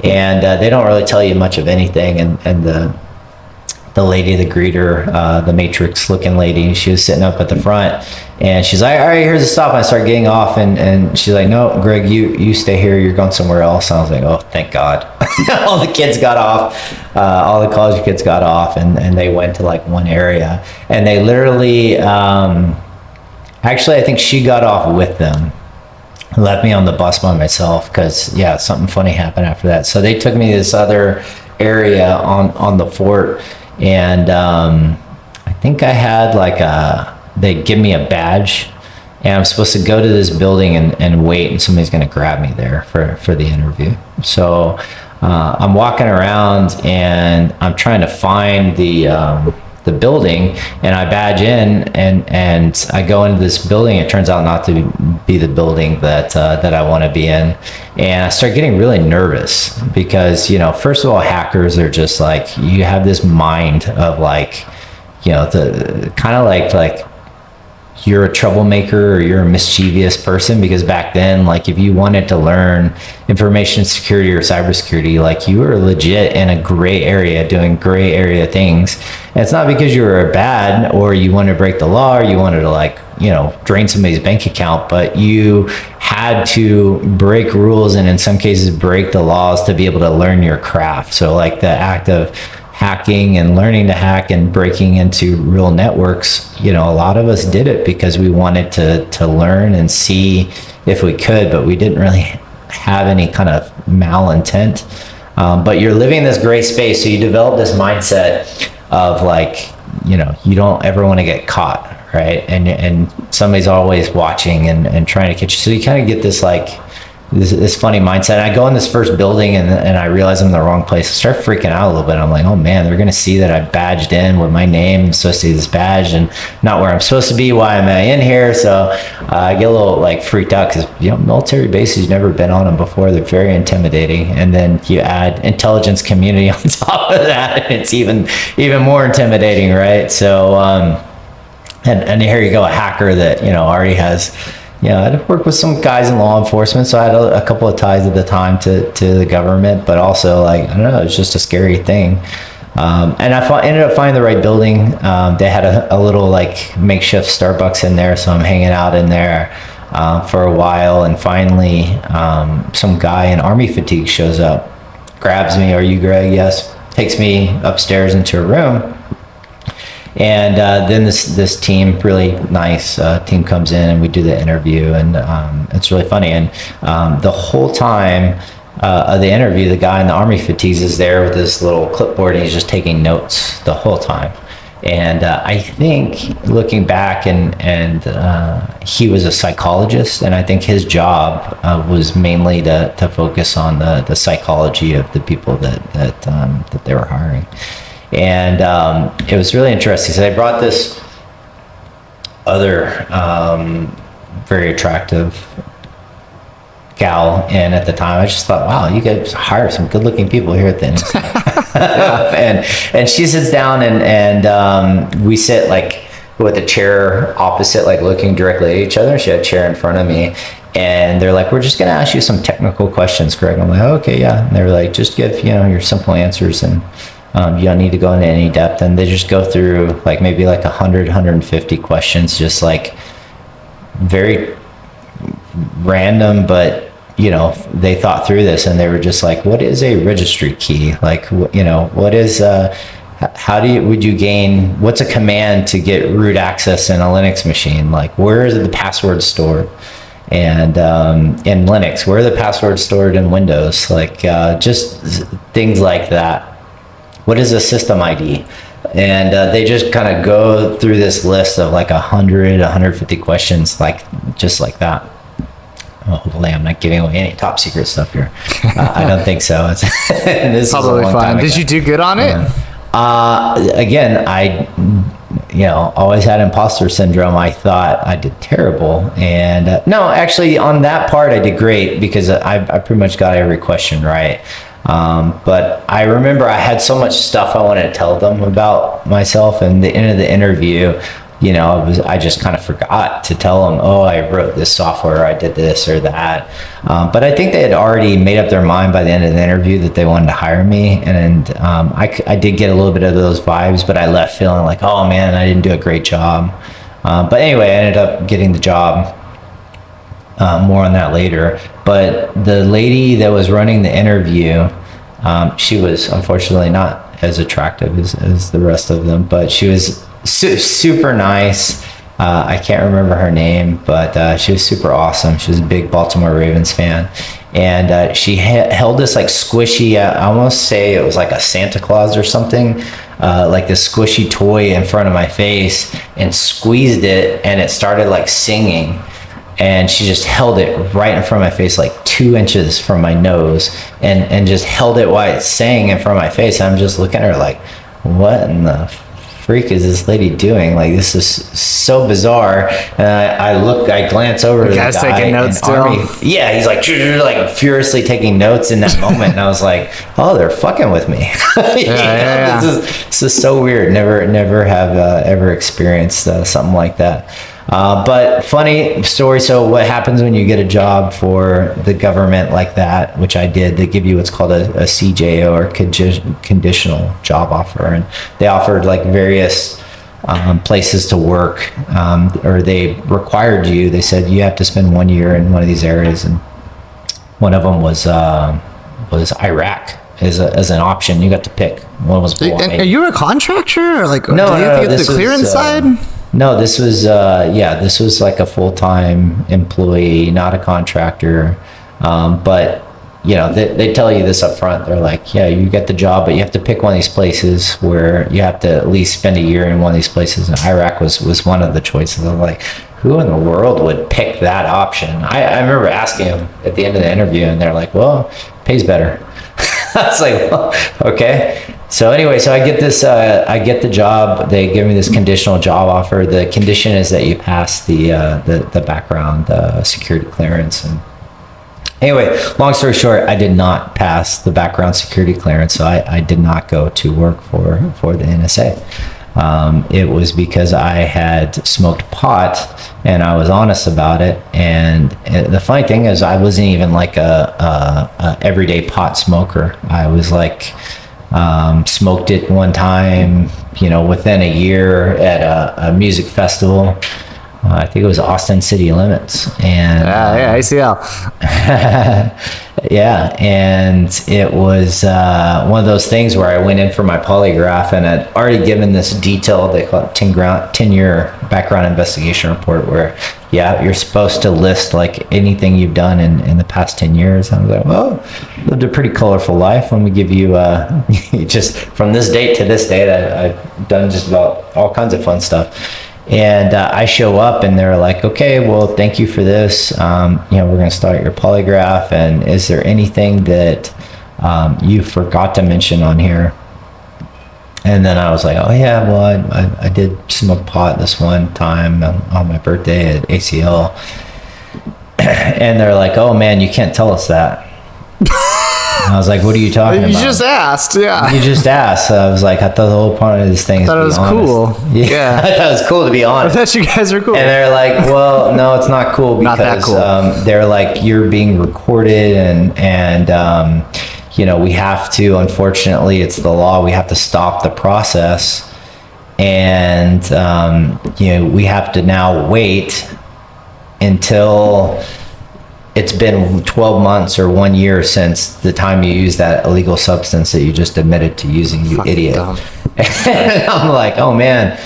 and they don't really tell you much of anything. And the lady, the greeter, the Matrix looking lady, she was sitting up at the front, and she's like, all right, here's the stop. And I start getting off, and she's like, no, Greg, you stay here. You're going somewhere else. And I was like, oh, thank God. All the kids got off. All the college kids got off, and they went to like one area, and they literally, actually, I think she got off with them. Left me on the bus by myself because, yeah, something funny happened after that. So they took me to this other area on the fort, and I think I had like they give me a badge, and I'm supposed to go to this building and wait, and somebody's going to grab me there for the interview. So I'm walking around, and I'm trying to find the building, and I badge in, and I go into this building. It turns out not to be the building that I want to be in, and I start getting really nervous because, you know, first of all, hackers are just like, you have this mind of like, you know, the kind of like you're a troublemaker or you're a mischievous person, because back then, like, if you wanted to learn information security or cybersecurity, like, you were legit in a gray area doing gray area things. And it's not because you were bad or you wanted to break the law or you wanted to, like, you know, drain somebody's bank account, but you had to break rules and in some cases break the laws to be able to learn your craft. So like the act of hacking and learning to hack and breaking into real networks, you know, a lot of us did it because we wanted to learn and see if we could, but we didn't really have any kind of malintent. But you're living in this gray space, so you develop this mindset of like, you know, you don't ever want to get caught, right? And somebody's always watching and trying to catch you. So you kind of get this like this funny mindset. And I go in this first building and I realize I'm in the wrong place. I start freaking out a little bit. I'm like, oh man, they're going to see that I badged in with my name. I'm supposed to see this badge and not where I'm supposed to be. Why am I in here? So I get a little like freaked out because, you know, military bases, you've never been on them before. They're very intimidating. And then you add intelligence community on top of that, and it's even more intimidating, right? So, and here you go, a hacker that, you know, already has, you know, I'd worked with some guys in law enforcement, so I had a couple of ties at the time to the government, but also, like, I don't know, it's just a scary thing. And I ended up finding the right building. They had a little like makeshift Starbucks in there, so I'm hanging out in there for a while, and finally some guy in army fatigue shows up, grabs me. Are you Greg? Yes. Takes me upstairs into a room. And then this team, really nice team, comes in and we do the interview, and it's really funny. And the whole time of the interview, the guy in the army fatigues is there with this little clipboard, and he's just taking notes the whole time. And I think looking back, and he was a psychologist, and I think his job was mainly to focus on the psychology of the people that they were hiring. And it was really interesting. So they brought this other very attractive gal in at the time. I just thought, wow, you guys hire some good-looking people here at the end. and she sits down, and we sit like with a chair opposite, like looking directly at each other. She had a chair in front of me. And they're like, we're just going to ask you some technical questions, Greg. I'm like, oh, okay, yeah. And they were like, just give, you know, your simple answers. And You don't need to go into any depth. And they just go through like maybe like 100, 150 questions, just like very random, but you know, they thought through this and they were just like, what is a registry key? Like, you know, what is, how would you gain, what's a command to get root access in a Linux machine? Like, where is the password stored? And in Linux, where are the passwords stored in Windows? Like, just things like that. What is a system ID? And they just kind of go through this list of like 100, 150 questions, like just like that. Well, hopefully I'm not giving away any top secret stuff here. I don't think so. This Probably fine. Did you do good on it? Again, I, you know, always had imposter syndrome. I thought I did terrible. And no, actually on that part, I did great because I pretty much got every question right. But I remember I had so much stuff I wanted to tell them about myself, and the end of the interview, you know, I just kind of forgot to tell them, oh, I wrote this software, I did this or that. But I think they had already made up their mind by the end of the interview that they wanted to hire me. And I did get a little bit of those vibes, but I left feeling like, oh man, I didn't do a great job. But anyway, I ended up getting the job. More on that later. But the lady that was running the interview, she was unfortunately not as attractive as the rest of them, but she was super nice. I can't remember her name, but she was super awesome. She was a big Baltimore Ravens fan. And she held this like squishy, I almost say it was like a Santa Claus or something, like this squishy toy in front of my face, and squeezed it, and it started like singing. And she just held it right in front of my face, like 2 inches from my nose, and just held it while it sang in front of my face. I'm just looking at her like, what in the freak is this lady doing? Like, this is so bizarre. And I glance over to the guy taking notes still. Yeah, he's like furiously taking notes in that moment. And I was like, oh, they're fucking with me. Yeah. This is so weird. Never have ever experienced something like that. But funny story. So what happens when you get a job for the government like that, which I did, they give you what's called a CJO, or conditional job offer. And they offered like various places to work, or they required you, they said you have to spend 1 year in one of these areas. And one of them was Iraq as an option. You got to pick. One was Hawaii. Are you a contractor, or like, no, do you have to get the clearance side? No, this was this was like a full-time employee, not a contractor. But you know, they tell you this up front. They're like, yeah, you get the job, but you have to pick one of these places where you have to at least spend a year in one of these places. And Iraq was one of the choices. I'm like, who in the world would pick that option? I remember asking them at the end of the interview, and they're like, well, pays better. I was like, well, okay. So anyway, so I get this, I get the job. They give me this conditional job offer. The condition is that you pass the background security clearance. And anyway, long story short, I did not pass the background security clearance, so I did not go to work for the NSA. It was because I had smoked pot, and I was honest about it. And the funny thing is, I wasn't even like a everyday pot smoker. I was like, smoked it one time, you know, within a year at a music festival. I think it was Austin City Limits. And ACL. Yeah, and it was one of those things where I went in for my polygraph, and I'd already given this detailed, they call it 10-year background investigation report, where you're supposed to list like anything you've done in the past 10 years. I was like, well, lived a pretty colorful life. Let me give you just from this date to this date, I've done just about all kinds of fun stuff. And I show up, and they're like, okay, well, thank you for this. You know, we're going to start your polygraph. And is there anything that you forgot to mention on here? And then I was like, oh yeah, well, I did smoke pot this one time on my birthday at ACL. And they're like, oh man, you can't tell us that. And I was like, what are you talking about? You just asked, yeah. You just asked. I was like, I thought the whole point of this thing is to be honest. I thought it was cool. Yeah. I thought it was cool to be honest. I thought you guys were cool. And they're like, well, no, it's not cool because not that cool. They're like, you're being recorded, and we have to, unfortunately, it's the law, we have to stop the process. And, we have to now wait until it's been 12 months or 1 year since the time you used that illegal substance that you just admitted to using, you idiot. And I'm like, oh man,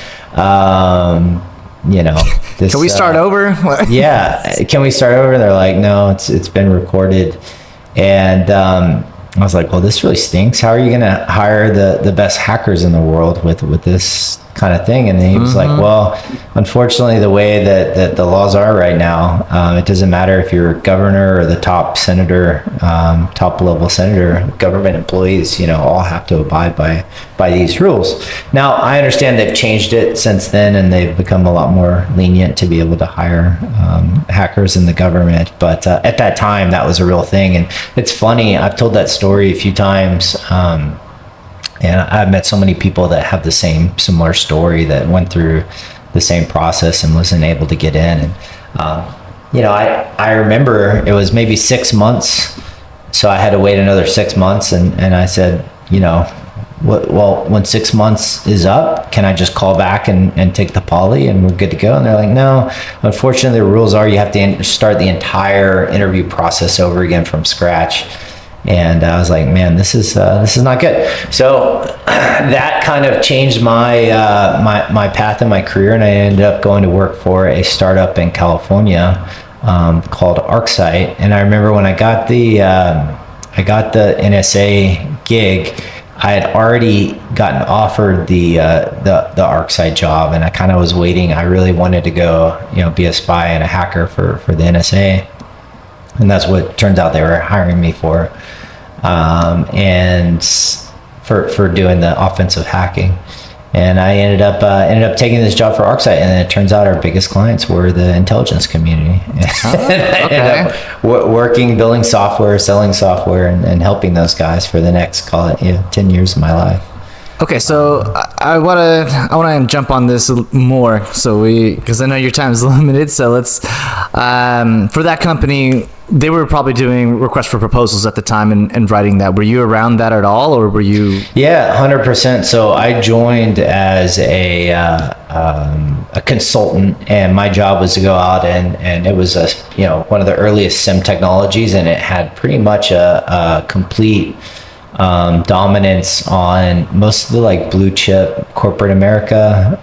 this, can we start over? Yeah, can we start over? They're like, no, it's been recorded. And I was like, well, this really stinks. How are you going to hire the best hackers in the world with this kind of thing? And then he was like, well, unfortunately, the way that the laws are right now, it doesn't matter if you're a governor or the top senator, top level senator, government employees, all have to abide by these rules. Now, I understand they've changed it since then, and they've become a lot more lenient to be able to hire hackers in the government. But at that time, that was a real thing. And it's funny, I've told that story a few times. And I've met so many people that have the similar story, that went through the same process and wasn't able to get in. And, I remember it was maybe 6 months. So I had to wait another 6 months. And I said, well, when 6 months is up, can I just call back and take the poly and we're good to go? And they're like, no, unfortunately, the rules are you have to start the entire interview process over again from scratch. And I was like, man, this is not good. So that kind of changed my my path in my career, and I ended up going to work for a startup in California called ArcSight. And I remember when I got the NSA gig, I had already gotten offered the ArcSight job, and I kind of was waiting. I really wanted to go, be a spy and a hacker for the NSA. And that's what turns out they were hiring me for, and for doing the offensive hacking. And I ended up taking this job for ArcSight, and then it turns out our biggest clients were the intelligence community. Oh, okay. I ended up working, building software, selling software, and helping those guys for the next, call it 10 years of my life. Okay, so I wanna jump on this more, because I know your time is limited. So let's for that company, they were probably doing requests for proposals at the time and writing that. Were you around that at all, or were you? Yeah, 100%. So I joined as a consultant, and my job was to go out and it was one of the earliest SIM technologies, and it had pretty much a complete dominance on most of the blue chip corporate America,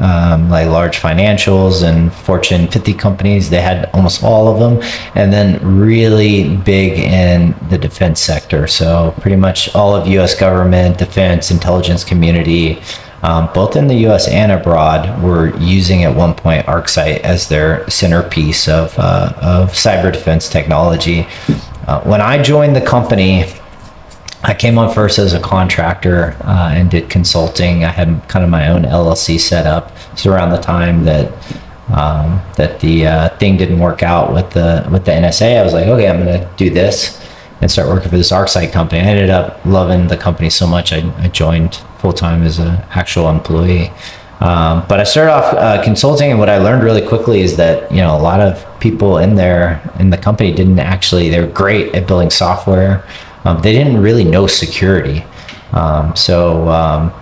like large financials and Fortune 50 companies. They had almost all of them, and then really big in the defense sector. So pretty much all of U.S. government, defense, intelligence community, both in the U.S. and abroad, were using at one point ArcSight as their centerpiece of cyber defense technology. When I joined the company, I came on first as a contractor and did consulting. I had kind of my own LLC set up. So around the time that the thing didn't work out with the NSA, I was like, okay, I'm going to do this and start working for this ArcSight company. I ended up loving the company so much, I joined full time as an actual employee. But I started off consulting, and what I learned really quickly is that a lot of people in the company they were great at building software. They didn't really know security. So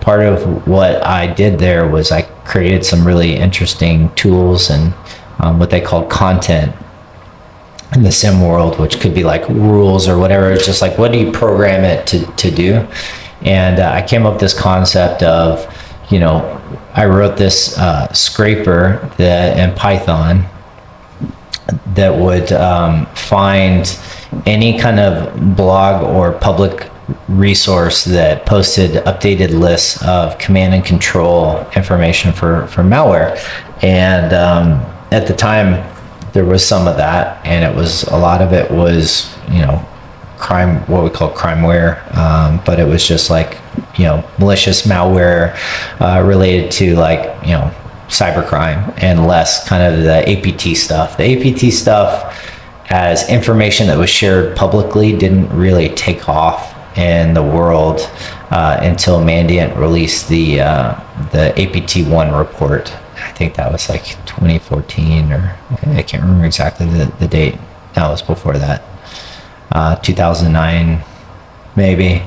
part of what I did there was I created some really interesting tools and what they called content in the SIM world, which could be like rules or whatever. It's just like, what do you program it to do? And I came up with this concept of, I wrote this scraper in Python that would find any kind of blog or public resource that posted updated lists of command and control information for malware. And at the time, there was some of that, and a lot of it was, crime, what we call crimeware, but it was just malicious malware related to cybercrime, and less kind of the APT stuff. The APT stuff, as information that was shared publicly, didn't really take off in the world until Mandiant released the APT1 report. I think that was 2014, or I can't remember exactly the date. That was before that, 2009 maybe.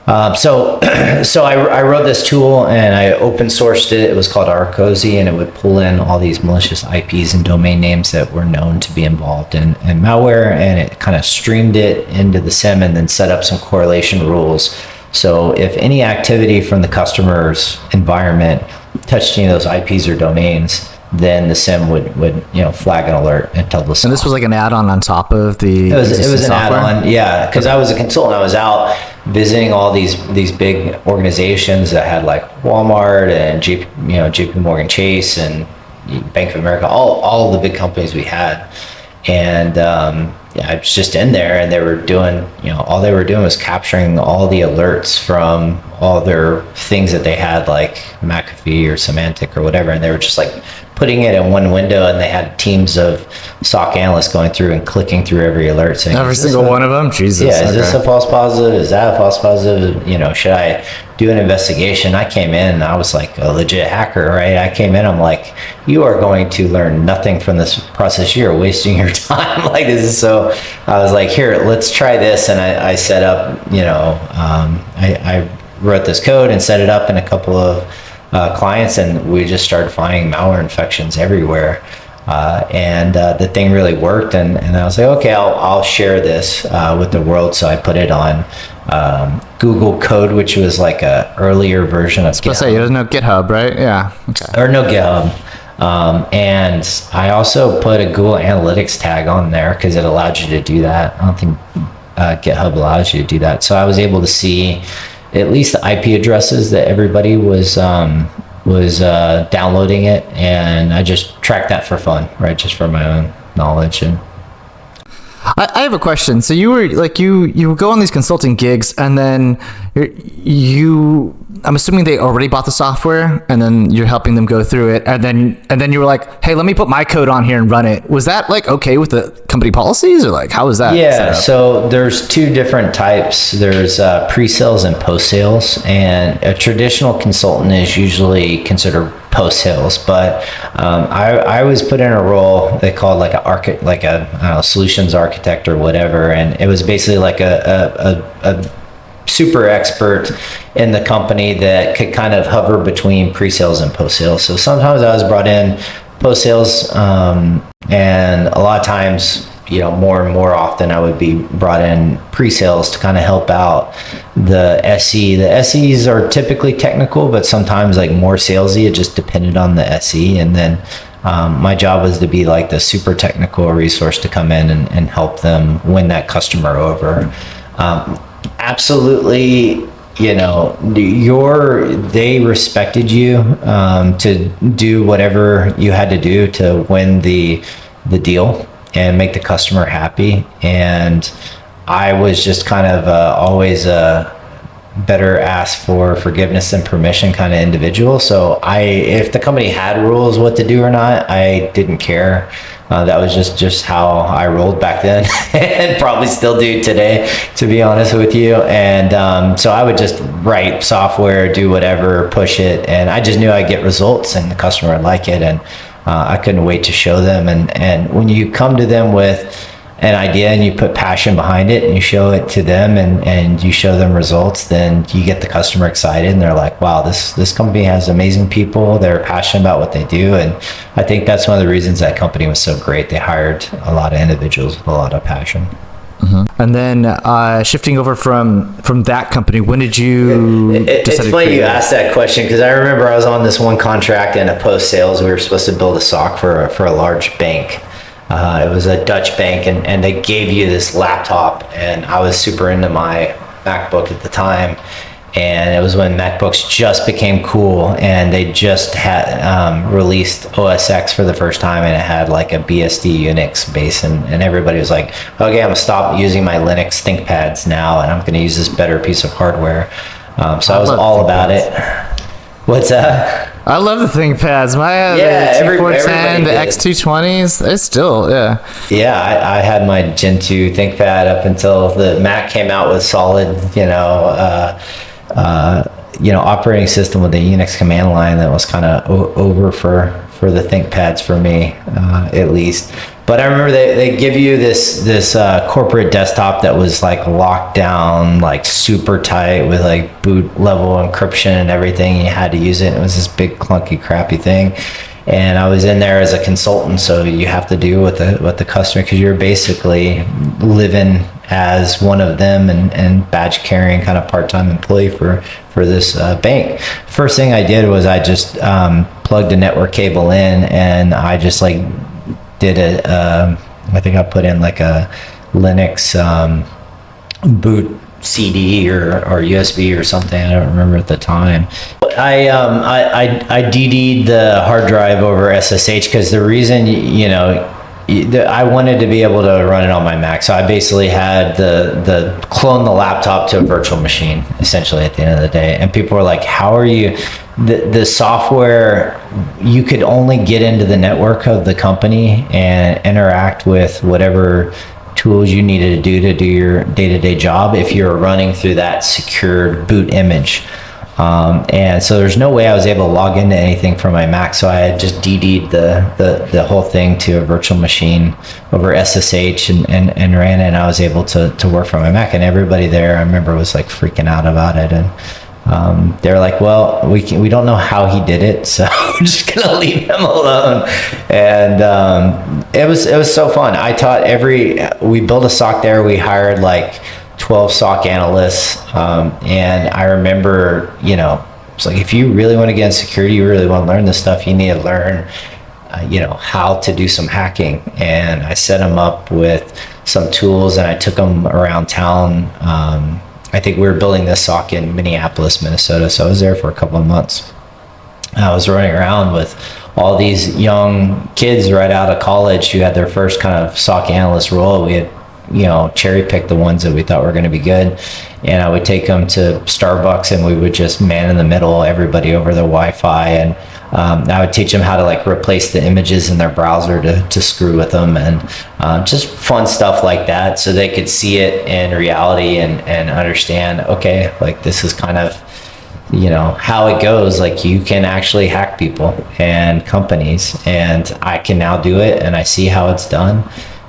So I wrote this tool and I open sourced it. It was called ArcSight, and it would pull in all these malicious IPs and domain names that were known to be involved in malware, and it kind of streamed it into the SIEM and then set up some correlation rules. So if any activity from the customer's environment touched any of those IPs or domains, then the SIEM would flag an alert and tell the SOC. And this was like an add-on on top of the It was an software? add-on, yeah, because I was a consultant. I was out visiting all these big organizations that had like Walmart and JP Morgan Chase and Bank of America, all the big companies we had. And I was just in there, and they were doing, all they were doing was capturing all the alerts from all their things that they had, like McAfee or Symantec or whatever, and they were just like putting it in one window, and they had teams of SOC analysts going through and clicking through every alert, saying, Every single one of them? Jesus. Yeah, is okay. this a false positive? Is that a false positive? Should I do an investigation? I came in, I was like a legit hacker, right? I came in, I'm like, you are going to learn nothing from this process. You're wasting your time. Like, this is so, I was like, here, let's try this. And I set up, I wrote this code and set it up in a couple of clients, and we just started finding malware infections everywhere. The thing really worked, and I was like, okay, I'll share this with the world. So I put it on Google Code, which was like a earlier version of GitHub. Let's say you don't know GitHub, right? Yeah. Okay. Or no GitHub. And I also put a Google Analytics tag on there because it allowed you to do that. I don't think GitHub allows you to do that. So I was able to see at least the IP addresses that everybody was downloading it, and I just tracked that for fun, right? Just for my own knowledge. And I have a question. So you were like, you go on these consulting gigs, and then I'm assuming they already bought the software, and then you're helping them go through it, and then you were like, hey, let me put my code on here and run it. Was that like okay with the company policies, or like how was that? Yeah, so there's two different types. There's pre-sales and post-sales, and a traditional consultant is usually considered post-sales, but I was put in a role they called like a solutions architect or whatever, and it was basically like a super expert in the company that could kind of hover between pre-sales and post-sales. So sometimes I was brought in post-sales, and a lot of times, more and more often I would be brought in pre-sales to kind of help out the SE. The SEs are typically technical, but sometimes like more salesy. It just depended on the SE. And then my job was to be like the super technical resource to come in and help them win that customer over. Absolutely, they respected you to do whatever you had to do to win the deal and make the customer happy. And I was just kind of always a better ask for forgiveness and permission kind of individual. So if the company had rules what to do or not, I didn't care. That was just how I rolled back then, and probably still do today, to be honest with you. And so I would just write software, do whatever, push it, and I just knew I'd get results and the customer would like it, and I couldn't wait to show them. And when you come to them with an idea and you put passion behind it and you show it to them and you show them results, then you get the customer excited, and they're like, wow, this company has amazing people. They're passionate about what they do. And I think that's one of the reasons that company was so great. They hired a lot of individuals with a lot of passion. Mm-hmm. And then shifting over from that company, when did you It's funny you asked that question, because I remember I was on this one contract in a post-sales. We were supposed to build a SOC for a large bank. It was a Dutch bank, and they gave you this laptop, and I was super into my MacBook at the time, and it was when MacBooks just became cool, and they just had released OS X for the first time, and it had like a BSD Unix base, and everybody was like, okay, I'm gonna stop using my Linux ThinkPads now, and I'm gonna use this better piece of hardware. So I was all about it. What's that? I love the ThinkPads. My T410, the X220s, it's still, yeah. Yeah, I had my Gen 2 ThinkPad up until the Mac came out with solid, operating system with the Unix command line. That was kind of over for the ThinkPads for me, at least. But I remember they give you this corporate desktop that was like locked down, like super tight with like boot level encryption and everything. You had to use it. It was this big clunky crappy thing. And I was in there as a consultant, so you have to do with the customer, because you're basically living as one of them and badge carrying kind of part-time employee for this bank. First thing I did was I just plugged a network cable in, and I just like did I think I put in like a Linux boot CD or USB or something. I don't remember at the time. I DD'd the hard drive over SSH because the reason, I wanted to be able to run it on my Mac. So I basically had the clone the laptop to a virtual machine, essentially, at the end of the day. And people were like, how are you, the software, you could only get into the network of the company and interact with whatever tools you needed to do your day-to-day job if you're running through that secured boot image. And so there's no way I was able to log into anything from my Mac. So I had just DD'd the whole thing to a virtual machine over SSH and ran it, and I was able to work from my Mac. And everybody there, I remember, was like freaking out about it. And they're like, well, we don't know how he did it, so we're just gonna leave him alone. And it was so fun. I taught we built a SOC there. We hired like 12 SOC analysts, and I remember, it's like, if you really want to get in security, you really want to learn this stuff, you need to learn how to do some hacking. And I set them up with some tools, and I took them around town. I think we were building this SOC in Minneapolis, Minnesota, so I was there for a couple of months. I was running around with all these young kids right out of college who had their first kind of SOC analyst role. We had cherry pick the ones that we thought were going to be good, and I would take them to Starbucks, and we would just man in the middle everybody over the Wi-Fi, and I would teach them how to like replace the images in their browser to screw with them, and just fun stuff like that, so they could see it in reality and understand, okay, like this is kind of how it goes. Like, you can actually hack people and companies, and I can now do it, and I see how it's done.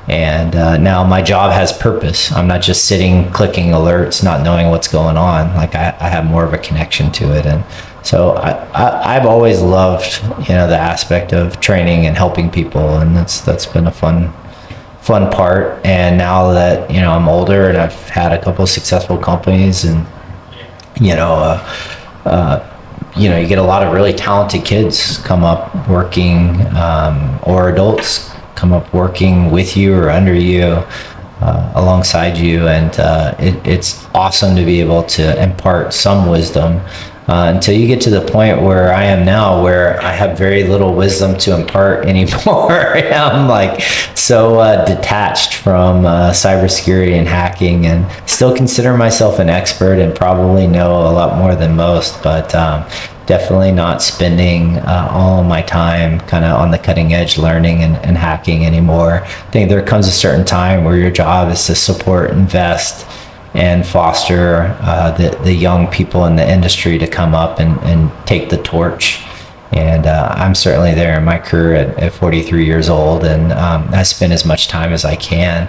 And now my job has purpose. I'm not just sitting clicking alerts, not knowing what's going on. Like, I have more of a connection to it. And so I've always loved, the aspect of training and helping people. And that's been a fun part. And now that, I'm older and I've had a couple of successful companies, and, you get a lot of really talented kids come up working, or adults come up working with you or under you, alongside you, and it's awesome to be able to impart some wisdom until you get to the point where I am now, where I have very little wisdom to impart anymore. I'm like so detached from cybersecurity and hacking, and still consider myself an expert and probably know a lot more than most, but definitely not spending all of my time kind of on the cutting edge learning and hacking anymore. I think there comes a certain time where your job is to support, invest, and foster the young people in the industry to come up and take the torch. And I'm certainly there in my career at 43 years old, and I spend as much time as I can.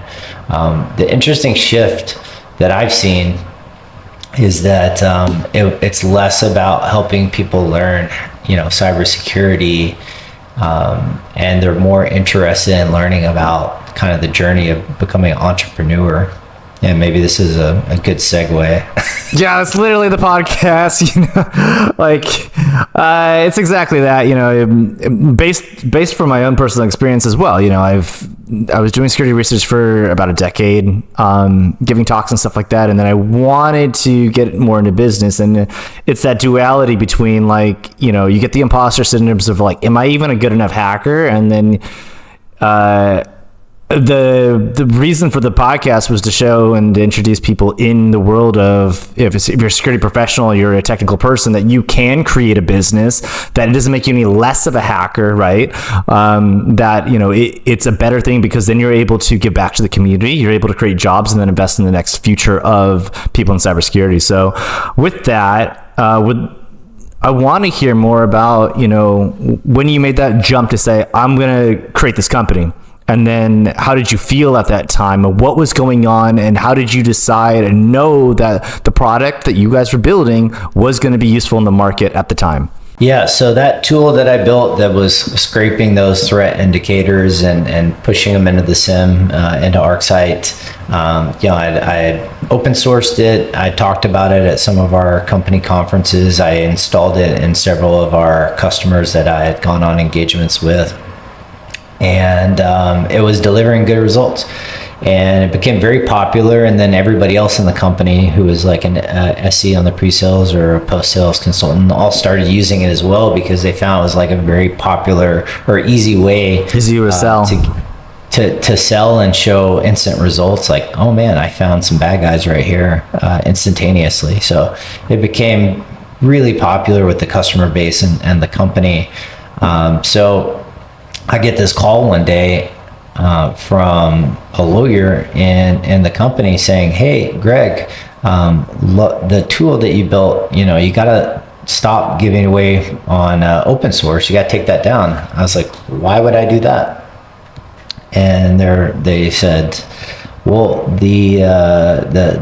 The interesting shift that I've seen is that it's less about helping people learn, cybersecurity, and they're more interested in learning about kind of the journey of becoming an entrepreneur. And maybe this is a good segue. Yeah, that's literally the podcast, it's exactly that, based from my own personal experience as well. I was doing security research for about a decade, giving talks and stuff like that. And then I wanted to get more into business. And it's that duality between you get the imposter syndromes of like, am I even a good enough hacker? And then, the reason for the podcast was to show and to introduce people in the world of, if you're a security professional, you're a technical person, that you can create a business, that it doesn't make you any less of a hacker, right? That, it's a better thing, because then you're able to give back to the community, you're able to create jobs, and then invest in the next future of people in cybersecurity. So with that, I want to hear more about, when you made that jump to say, I'm going to create this company. And then how did you feel at that time? And what was going on? And how did you decide and know that the product that you guys were building was going to be useful in the market at the time? Yeah, so that tool that I built that was scraping those threat indicators and pushing them into the SIM, into ArcSight, I open sourced it. I talked about it at some of our company conferences. I installed it in several of our customers that I had gone on engagements with. And it was delivering good results. And it became very popular, and then everybody else in the company who was like an SE on the pre-sales or a post-sales consultant all started using it as well, because they found it was like a very popular or easy way to sell. To sell and show instant results, like, oh man, I found some bad guys right here instantaneously. So it became really popular with the customer base and the company. So I get this call one day from a lawyer in the company saying, hey, Greg, the tool that you built, you got to stop giving away on open source. You got to take that down. I was like, why would I do that? And they said, well, the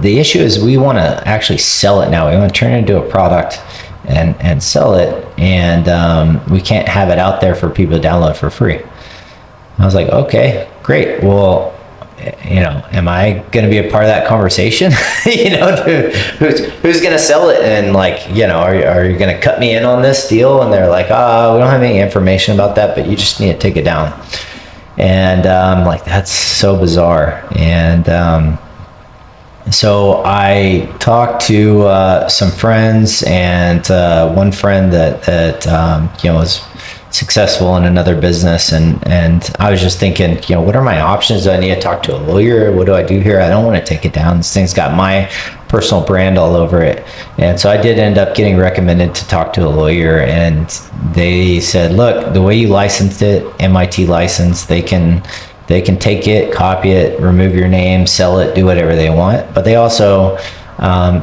issue is we want to actually sell it now. We want to turn it into a product and sell it. And we can't have it out there for people to download for free. I was like, okay, great. Well, am I going to be a part of that conversation? Who's going to sell it? And like, are you going to cut me in on this deal? And they're like, we don't have any information about that, but you just need to take it down. And I'm like, that's so bizarre. And so I talked to some friends, and one friend that was successful in another business, and I was just thinking, what are my options? Do I need to talk to a lawyer? What do I do here? I don't want to take it down. This thing's got my personal brand all over it. And so I did end up getting recommended to talk to a lawyer, and they said, look, the way you licensed it, MIT license, they can take it, copy it, remove your name, sell it, do whatever they want, but they also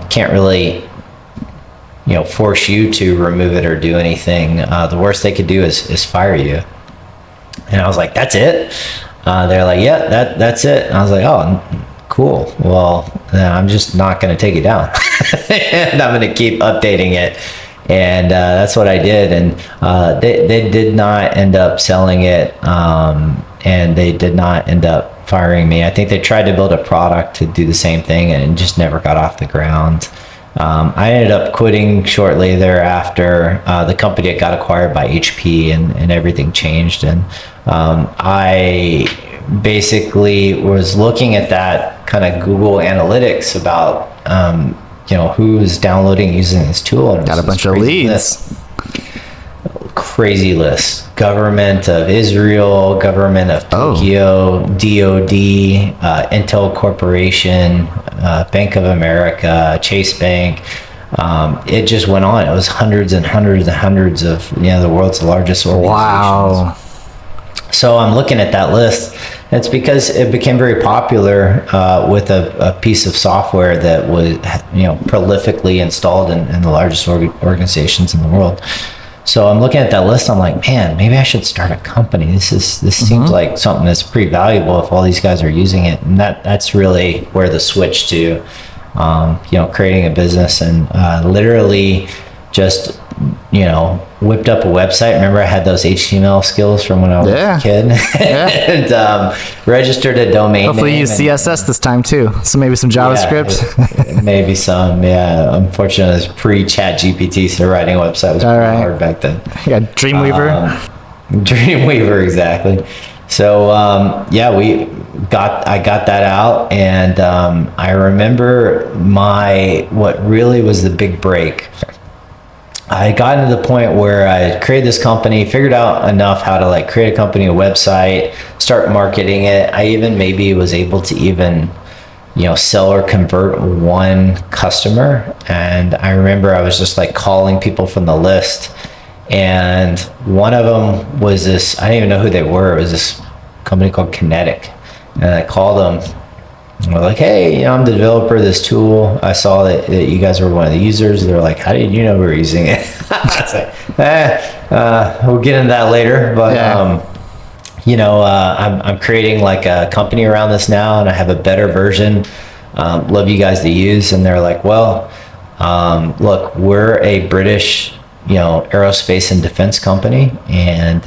can't really force you to remove it or do anything. The worst they could do is fire you. And I was like, that's it? They're like, yeah, that's it. And I was like, oh, cool. Well, then I'm just not going to take it down. And I'm going to keep updating it. And that's what I did. And they did not end up selling it. And they did not end up firing me. I think they tried to build a product to do the same thing, and it just never got off the ground. I ended up quitting shortly thereafter. The company got acquired by HP, and everything changed. And I basically was looking at that kind of Google Analytics about who's downloading using this tool. And got a bunch of leads. Crazy list. Government of Israel, government of Tokyo, DOD, Intel Corporation, Bank of America, Chase Bank. It just went on. It was hundreds and hundreds and hundreds of the world's largest organizations. Wow. So I'm looking at that list. It's because it became very popular with a piece of software that was prolifically installed in the largest organizations in the world. So I'm looking at that list. I'm like, man, maybe I should start a company. This seems like something that's pretty valuable if all these guys are using it. And that's really where the switch to, creating a business, and literally just, whipped up a website. Remember, I had those HTML skills from when I was a kid, and registered a domain. Hopefully, you use CSS this time too. So maybe some JavaScript. Maybe some. Yeah. Unfortunately, it's pre-Chat GPT, so writing a website was pretty hard back then. Yeah, Dreamweaver. Dreamweaver, exactly. So I got that out, and I remember what really was the big break. I had gotten to the point where I had created this company, figured out enough how to create a company, a website, start marketing it. I even maybe was able to even, sell or convert one customer. And I remember I was just calling people from the list. And one of them was this, I didn't even know who they were. It was this company called Kinetic. And I called them. We're like, hey, I'm the developer of this tool. I saw that you guys were one of the users. They're like, how did you know we were using it? I was like, we'll get into that later. But I'm creating like a company around this now, and I have a better version. Love you guys to use. And they're like, well, look, we're a British, aerospace and defense company, and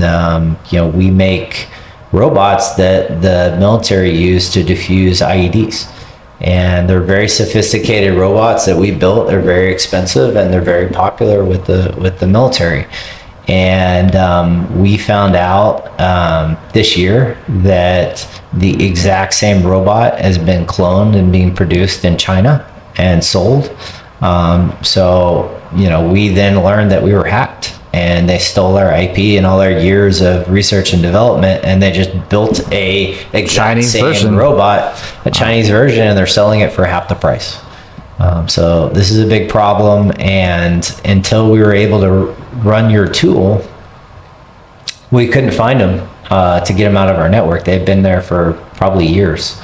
we make robots that the military use to defuse IEDs. And they're very sophisticated robots that we built. They're very expensive, and they're very popular with the military. And we found out this year that the exact same robot has been cloned and being produced in China and sold. So we then learned that we were hacked, and they stole our IP and all our years of research and development, and they just built a exact Chinese same version. robot, a Chinese version, and they're selling it for half the price. So this is a big problem, and until we were able to run your tool, we couldn't find them to get them out of our network. They've been there for probably years.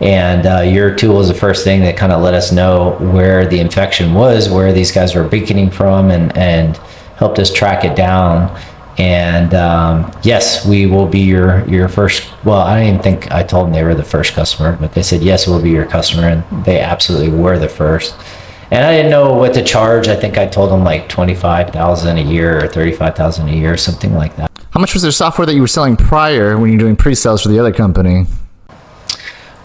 And your tool is the first thing that kind of let us know where the infection was, where these guys were beaconing from, and helped us track it down. And yes, we will be your first. Well, I don't even think I told them they were the first customer, but they said, yes, we'll be your customer. And they absolutely were the first. And I didn't know what to charge. I think I told them like $25,000 a year or $35,000 a year, something like that. How much was their software that you were selling prior when you were doing pre-sales for the other company?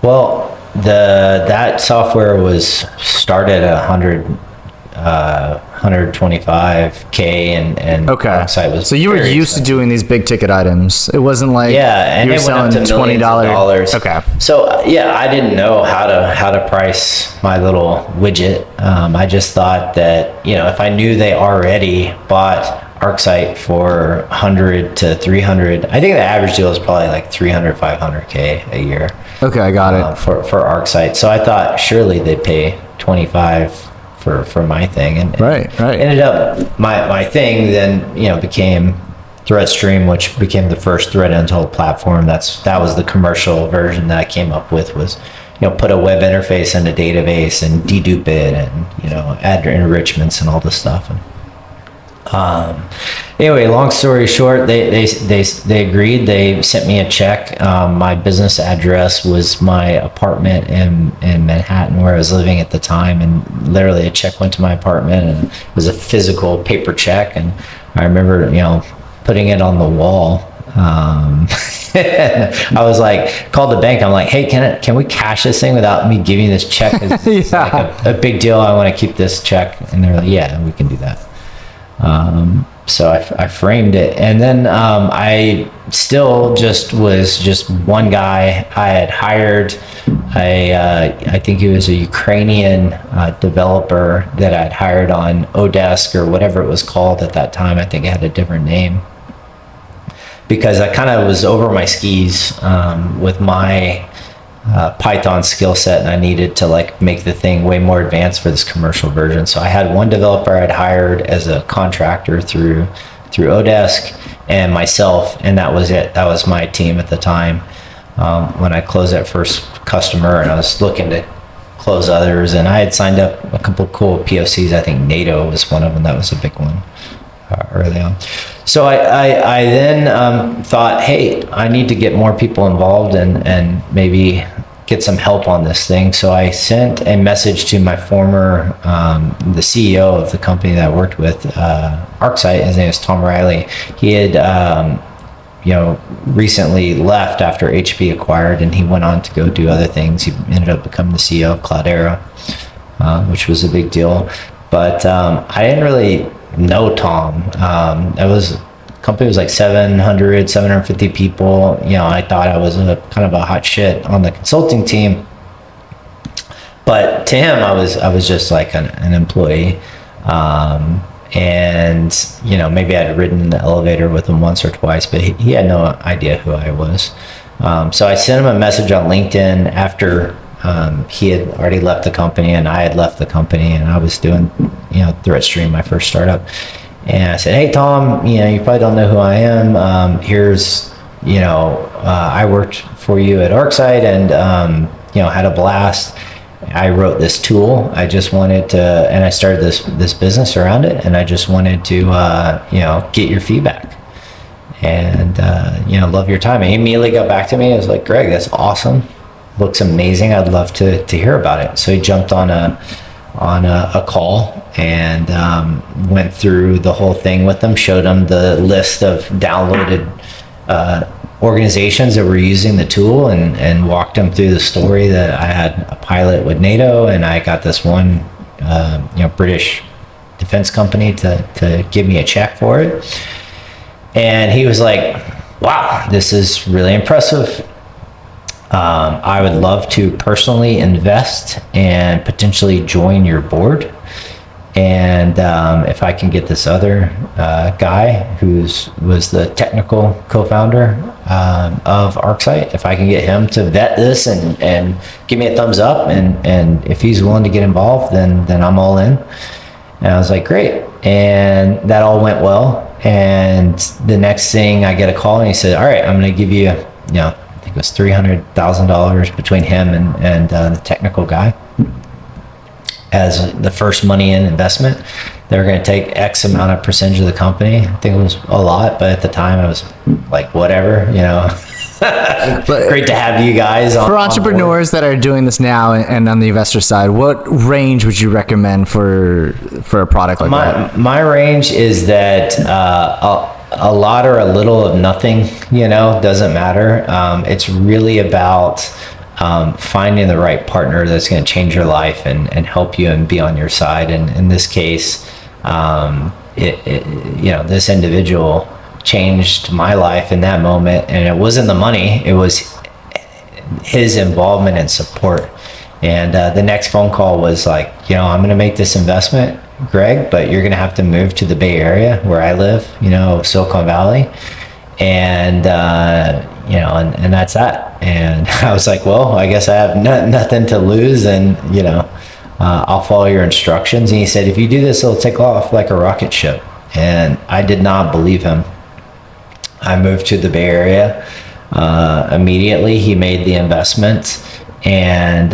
Well, that software was started at 125K, and Okay. ArcSight was So you were very used to expensive. doing these big ticket items. It wasn't like And you were it went up selling to millions of $20. dollars. Okay. So I didn't know how to price my little widget. I just thought that if I knew they already bought ArcSight for 100 to 300, I think the average deal is probably like 300, 500K a year. Okay, I got it. For ArcSight. So I thought surely they'd pay 25 for my thing, and Right. ended up my thing then became ThreatStream, which became the first threat intel platform. That was the commercial version that I came up with, was put a web interface in a database and dedupe it, and add enrichments and all this stuff. And anyway, long story short, they agreed. They sent me a check. My business address was my apartment in Manhattan, where I was living at the time, and literally a check went to my apartment, and it was a physical paper check. And I remember putting it on the wall. I was like, called the bank. I'm like, hey, can we cash this thing without me giving this check? It's Yeah. like a big deal. I want to keep this check. And they're like, yeah, we can do that. So I framed it, and then I still was just one guy. I had hired I think he was a Ukrainian developer that I'd hired on Odesk or whatever it was called at that time. I think it had a different name, because I kind of was over my skis with my Python skill set, and I needed to make the thing way more advanced for this commercial version. So I had one developer I'd hired as a contractor through Odesk, and myself, and that was it. That was my team at the time. When I closed that first customer, and I was looking to close others, and I had signed up a couple of cool POCs. I think NATO was one of them. That was a big one early on. So I then thought, hey, I need to get more people involved and maybe get some help on this thing. So I sent a message to my former, the CEO of the company that I worked with, ArcSight. His name is Tom Riley. He had, recently left after HP acquired, and he went on to go do other things. He ended up becoming the CEO of Cloudera, which was a big deal. But I didn't really know Tom. Company was like 750 people. I thought I was kind of a hot shit on the consulting team, but to him, I was just like an employee. And maybe I'd ridden in the elevator with him once or twice, but he had no idea who I was. So I sent him a message on LinkedIn after he had already left the company and I had left the company, and I was doing ThreatStream, my first startup. And I said, hey, Tom, you probably don't know who I am. Here's, I worked for you at ArcSight, and, had a blast. I wrote this tool. I just wanted to, and I started this business around it, and I just wanted to, get your feedback. and love your time. And he immediately got back to me. I was like, Greg, that's awesome. Looks amazing. I'd love to hear about it. So he jumped on a call and went through the whole thing with them, showed them the list of downloaded organizations that were using the tool, and walked them through the story that I had a pilot with NATO, and I got this one British defense company to give me a check for it. And he was like, wow, this is really impressive. I would love to personally invest and potentially join your board. And if I can get this other guy was the technical co-founder of ArcSight, if I can get him to vet this and give me a thumbs up, and if he's willing to get involved, then I'm all in. And I was like, great. And that all went well. And the next thing, I get a call, and he said, all right, I'm going to give you, I think it was $300,000 between him and the technical guy as the first money in investment. They were going to take X amount of percentage of the company. I think it was a lot, but at the time I was like, whatever, Great to have you guys on. For entrepreneurs that are doing this now and on the investor side, what range would you recommend for a product like that? My range is that a lot or a little of nothing, doesn't matter. It's really about finding the right partner that's going to change your life and help you and be on your side. And in this case, this individual changed my life in that moment, and it wasn't the money, it was his involvement and support. And the next phone call was like, I'm going to make this investment, Greg, but you're going to have to move to the Bay Area where I live, Silicon Valley. And and that's that. And I was like, well, I guess I have nothing to lose, and I'll follow your instructions. And he said, if you do this, it'll take off like a rocket ship. And I did not believe him. I moved to the Bay Area immediately. He made the investment, and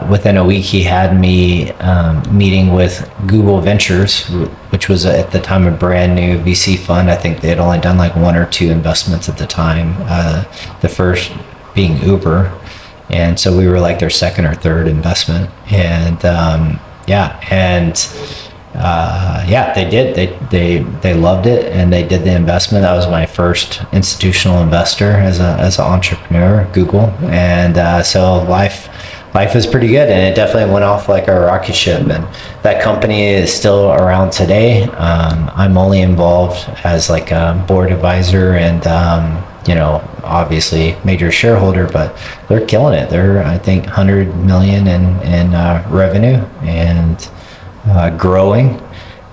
within a week he had me meeting with Google Ventures, which was at the time a brand new VC fund. I think they had only done like one or two investments at the time, the first being Uber. And so we were like their second or third investment. And they did. They loved it, and they did the investment. That was my first institutional investor as an entrepreneur, Google. And so life is pretty good, and it definitely went off like a rocket ship. And that company is still around today. I'm only involved as like a board advisor and obviously major shareholder, but they're killing it. They're, I think, 100 million in revenue and growing,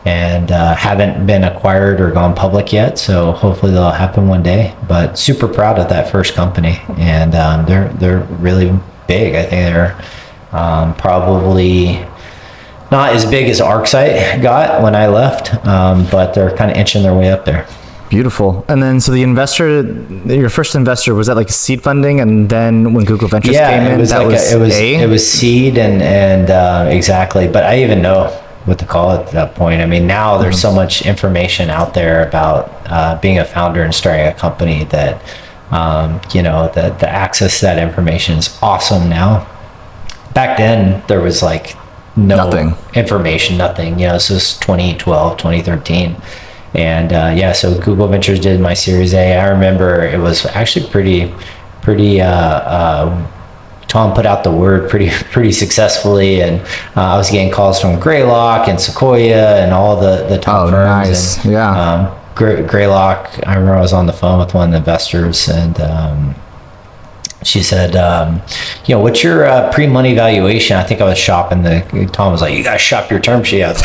and haven't been acquired or gone public yet, so hopefully that'll happen one day. But super proud of that first company, and they're really big. I think they're probably not as big as ArcSight got when I left, but they're kind of inching their way up there. Beautiful. And then, so the investor, your first investor, was that like seed funding? And then when Google Ventures came in, it was seed and exactly. But I even know what to call it at that point. I mean, now there's so much information out there about being a founder and starting a company that, the access to that information is awesome now. Back then, there was like nothing. Information, nothing. This was 2012, 2013. And so Google Ventures did my Series A. I remember it was actually pretty Tom put out the word pretty successfully, and I was getting calls from Greylock and Sequoia and all the top firms. Nice. And, Greylock, I remember I was on the phone with one of the investors, and she said, what's your pre-money valuation? I think I was shopping Tom was like, you gotta shop your term sheet out.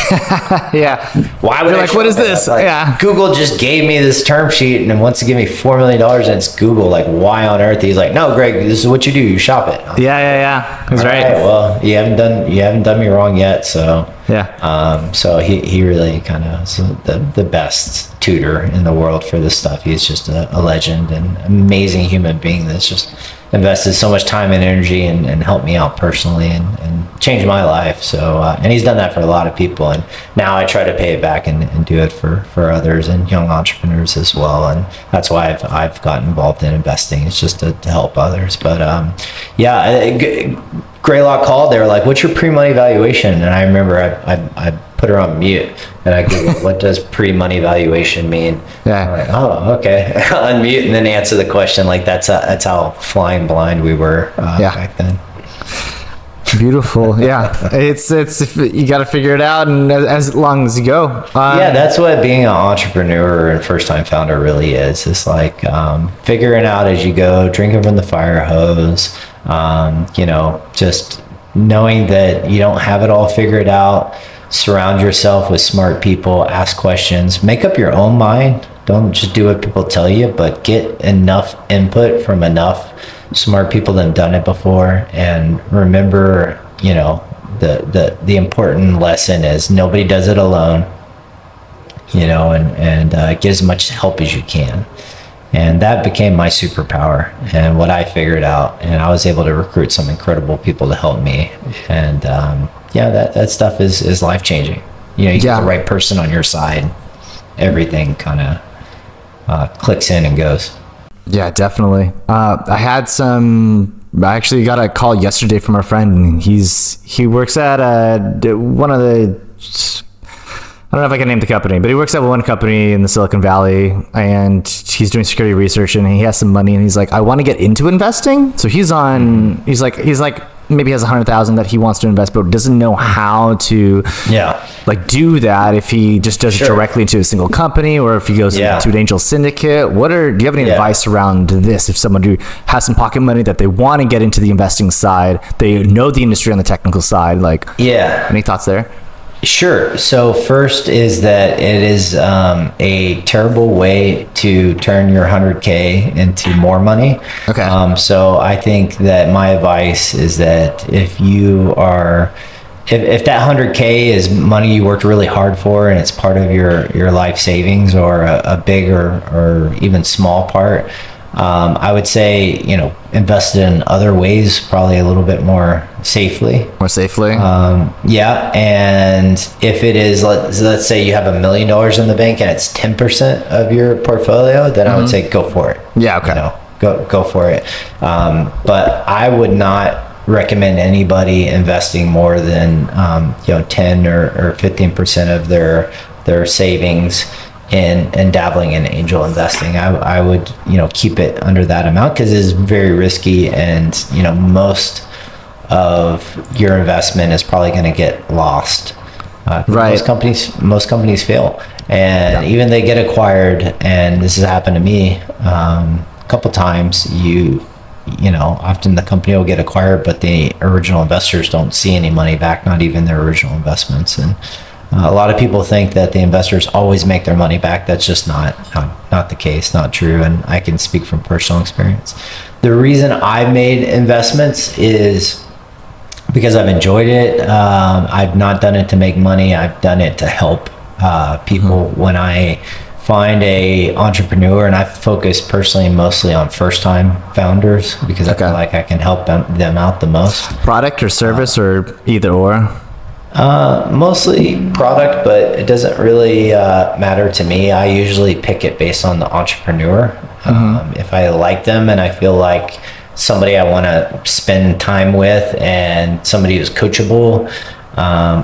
Yeah. Why would I what is this? Like, Google just gave me this term sheet and wants to give me $4 million, and it's Google. Like, why on earth? He's like, no, Greg, this is what you do. You shop it. Yeah. That's right. Well, you haven't done me wrong yet. So Yeah. So he really kind of is the best tutor in the world for this stuff. He's just a legend and amazing human being that's just invested so much time and energy and helped me out personally and changed my life. So and he's done that for a lot of people, and now I try to pay it back and do it for others and young entrepreneurs as well. And that's why I've gotten involved in investing. It's just to help others. But Greylock called. They were like, "What's your pre-money valuation?" And I remember I put her on mute and I go, "What does pre-money valuation mean?" Yeah. I'm like, "Oh, okay." Unmute and then answer the question. Like that's how flying blind we were back then. Beautiful. Yeah. It's you got to figure it out, and as long as you go. Yeah, that's what being an entrepreneur and first-time founder really is. It's like figuring out as you go, drinking from the fire hose. Just knowing that you don't have it all figured out. Surround yourself with smart people, ask questions, make up your own mind. Don't just do what people tell you, but get enough input from enough smart people that have done it before. And remember, the important lesson is nobody does it alone, and get as much help as you can. And that became my superpower and what I figured out. And I was able to recruit some incredible people to help me. And that stuff is life-changing. You get the right person on your side, everything kind of clicks in and goes. Yeah, definitely. I actually got a call yesterday from our friend, and he works at one of the, I don't know if I can name the company, but he works at one company in the Silicon Valley, and he's doing security research, and he has some money, and he's like, I want to get into investing. So he's like maybe has 100,000 that he wants to invest, but doesn't know how to do that if he just does it directly into a single company, or if he goes to an angel syndicate. Do you have any advice around this? If someone who has some pocket money that they want to get into the investing side, they know the industry on the technical side, any thoughts there? Sure. So first is that it is a terrible way to turn your 100K into more money. Okay. So I think that my advice is that if that 100K is money you worked really hard for and it's part of your life savings, or a big or even small part, I would say, invest in other ways, probably a little bit more safely. And if it is, let's say you have $1 million in the bank and it's 10% of your portfolio, then I would say go for it. Yeah. Okay. Go for it. But I would not recommend anybody investing more than 10 or 15% of their savings and dabbling in angel investing. I would keep it under that amount, because it is very risky, and most of your investment is probably going to get lost. Right. Most companies fail, and even they get acquired, and this has happened to me a couple times. Often the company will get acquired, but the original investors don't see any money back, not even their original investments. And a lot of people think that the investors always make their money back. That's just not the case, not true. And I can speak from personal experience. The reason I made investments is because I've enjoyed it. I've not done it to make money. I've done it to help people. When I find a entrepreneur, and I focus personally mostly on first-time founders, because I feel like I can help them out the most. Product or service, or either or? Mostly product, but it doesn't really matter to me. I usually pick it based on the entrepreneur. If I like them and I feel like somebody I want to spend time with, and somebody who's coachable,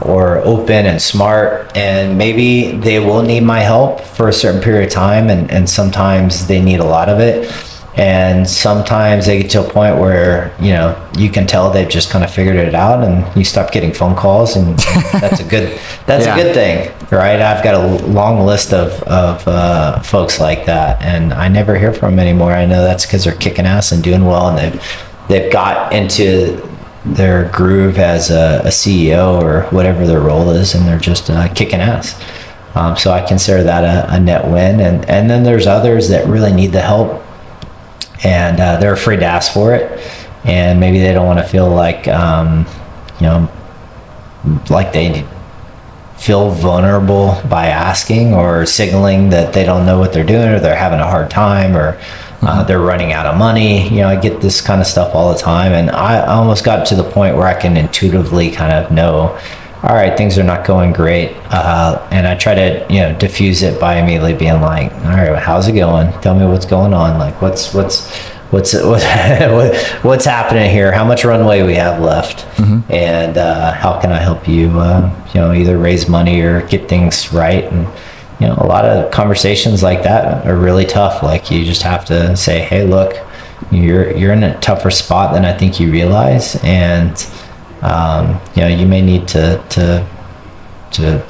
or open and smart, and maybe they will need my help for a certain period of time, and sometimes they need a lot of it. And sometimes they get to a point where, you can tell they've just kind of figured it out, and you stop getting phone calls, and that's a good thing, right? I've got a long list of folks like that, and I never hear from them anymore. I know that's because they're kicking ass and doing well, and they've got into their groove as a CEO or whatever their role is, and they're just kicking ass. So I consider that a net win. And then there's others that really need the help, and they're afraid to ask for it, and maybe they don't want to feel like like they feel vulnerable by asking or signaling that they don't know what they're doing, or they're having a hard time, or they're running out of money. I get this kind of stuff all the time, and I almost got to the point where I can intuitively kind of know, all right, things are not going great, and I try to diffuse it by immediately being like, all right, how's it going? Tell me what's going on. Like what's happening here? How much runway we have left, and how can I help you? Either raise money or get things right. And a lot of conversations like that are really tough. Like, you just have to say, hey, look, you're in a tougher spot than I think you realize, and you may need to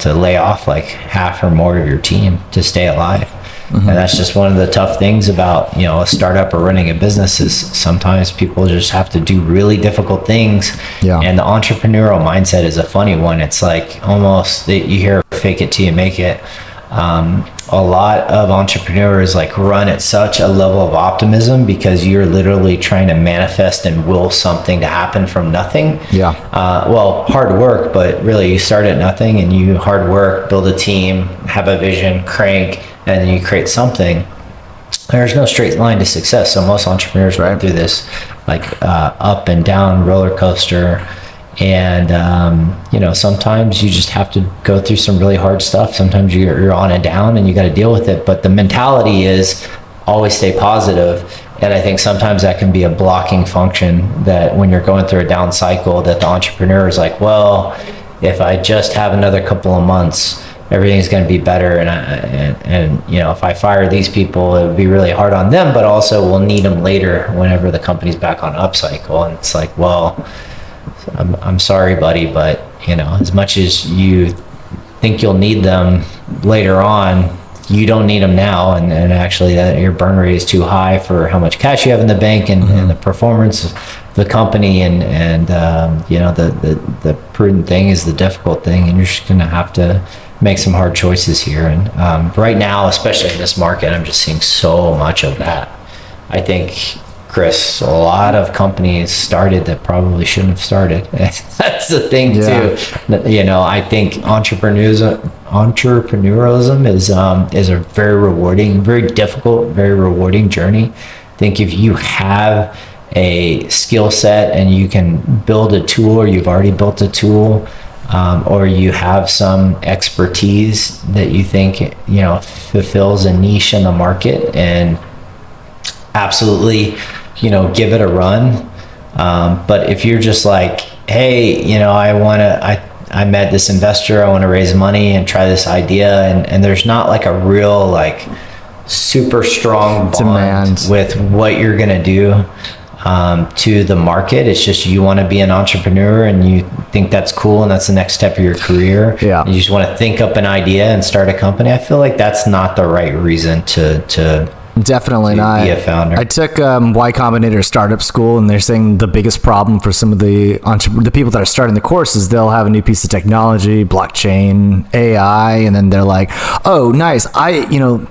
lay off like half or more of your team to stay alive. And that's just one of the tough things about a startup or running a business, is sometimes people just have to do really difficult things. And the entrepreneurial mindset is a funny one. It's like almost that you hear fake it till you make it. A lot of entrepreneurs like run at such a level of optimism because you're literally trying to manifest and will something to happen from nothing. Well, hard work, but really you start at nothing, and you hard work, build a team, have a vision, crank, and then you create something. There's no straight line to success. So most entrepreneurs go through this like up and down roller coaster. And sometimes you just have to go through some really hard stuff. Sometimes you're on a down and you got to deal with it. But the mentality is always stay positive. And I think sometimes that can be a blocking function, that when you're going through a down cycle, that the entrepreneur is like, well, if I just have another couple of months, everything's going to be better. And if I fire these people, it would be really hard on them, but also we'll need them later whenever the company's back on upcycle. And it's like, well, I'm sorry, buddy, but as much as you think you'll need them later on, you don't need them now. And actually your burn rate is too high for how much cash you have in the bank, and the performance of the company. And the prudent thing is the difficult thing, and you're just going to have to make some hard choices here. And right now, especially in this market, I'm just seeing so much of that. I think, Chris, a lot of companies started that probably shouldn't have started. That's the thing too. I think entrepreneurialism is a very rewarding, very difficult, very rewarding journey. I think if you have a skill set and you can build a tool, or you've already built a tool, or you have some expertise that you think fulfills a niche in the market, and absolutely give it a run. But if you're just like, hey, I met this investor, I want to raise money and try this idea, and there's not like a real like super strong bond with what you're gonna do to the market. It's just you want to be an entrepreneur and you think that's cool and that's the next step of your career. You just want to think up an idea and start a company. I feel like that's not the right reason to Definitely not. Be a founder. I took Y Combinator startup school, and they're saying the biggest problem for some of the people that are starting the course is they'll have a new piece of technology, blockchain, AI, and then they're like, "Oh, nice!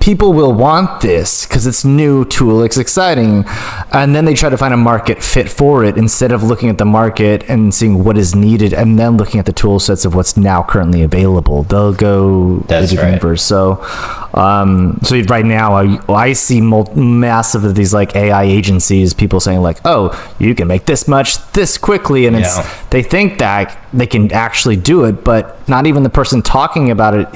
People will want this because it's new tool, it's exciting," and then they try to find a market fit for it instead of looking at the market and seeing what is needed, and then looking at the tool sets of what's now currently available. They'll go the universe. So right now, I see massive of these like AI agencies, people saying like, oh, you can make this much this quickly, and they think that they can actually do it, but not even the person talking about it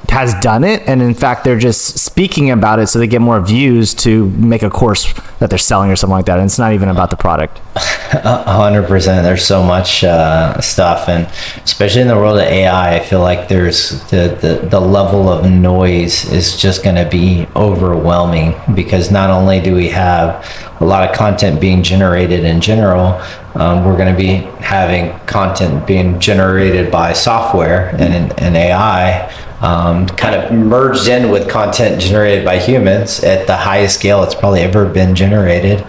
has done it, and in fact they're just speaking about it so they get more views to make a course that they're selling or something like that, and it's not even about the product. 100%. There's so much stuff, and especially in the world of AI, I feel like there's the level of noise is just going to be overwhelming, because not only do we have a lot of content being generated in general, we're going to be having content being generated by software and AI, kind of merged in with content generated by humans at the highest scale it's probably ever been generated.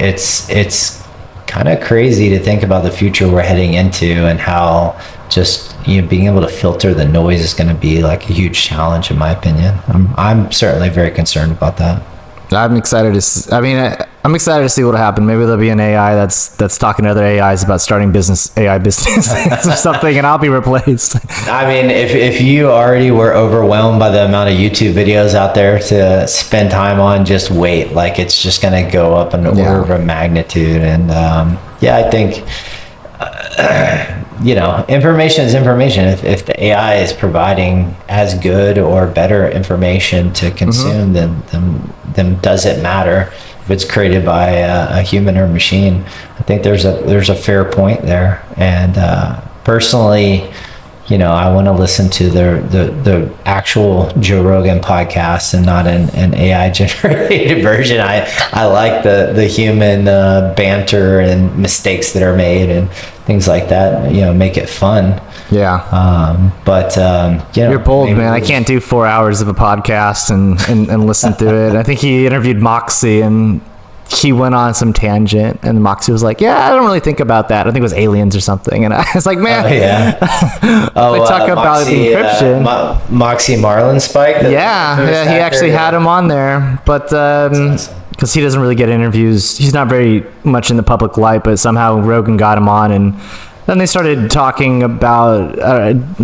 It's kind of crazy to think about the future we're heading into, and how just being able to filter the noise is going to be like a huge challenge, in my opinion. I'm certainly very concerned about that. I'm excited to. I'm excited to see what'll happen. Maybe there'll be an AI that's talking to other AIs about starting AI businesses or something, and I'll be replaced. I mean, if you already were overwhelmed by the amount of YouTube videos out there to spend time on, just wait. Like, it's just going to go up an order of magnitude. And I think, information is information. If the AI is providing as good or better information to consume, then does it matter if it's created by a human or machine? I think there's a fair point there. And personally, I want to listen to the actual Joe Rogan podcast and not an AI generated version. I like the human banter and mistakes that are made and things like that. Make it fun. Yeah. You're bold, man. I can't do 4 hours of a podcast and listen to it. I think he interviewed Moxie, and he went on some tangent, and Moxie was like, I don't really think about that. I think it was aliens or something. And I was like, man. We talk about encryption. Moxie Marlinspike? He actually had him on there. But because he doesn't really get interviews. He's not very much in the public light, but somehow Rogan got him on, and then they started talking about,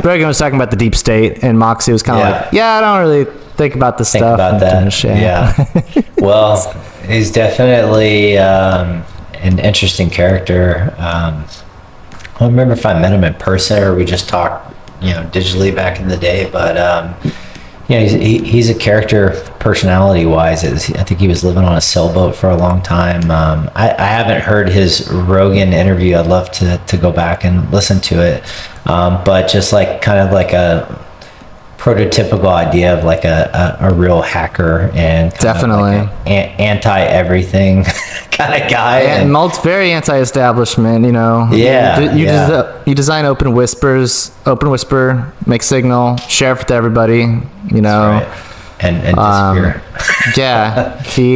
Rogan was talking about the deep state, and Moxie was kind of like, I don't really think about this stuff. About that. Well, he's definitely an interesting character. I don't remember if I met him in person or we just talked, digitally back in the day, but he's a character personality wise. I think he was living on a sailboat for a long time. I haven't heard his Rogan interview. I'd love to go back and listen to it. But just like kind of like a prototypical idea of like a real hacker and definitely like anti-everything kind of guy, and very anti-establishment. You design open whisper, make signal, share it with everybody. And disappear.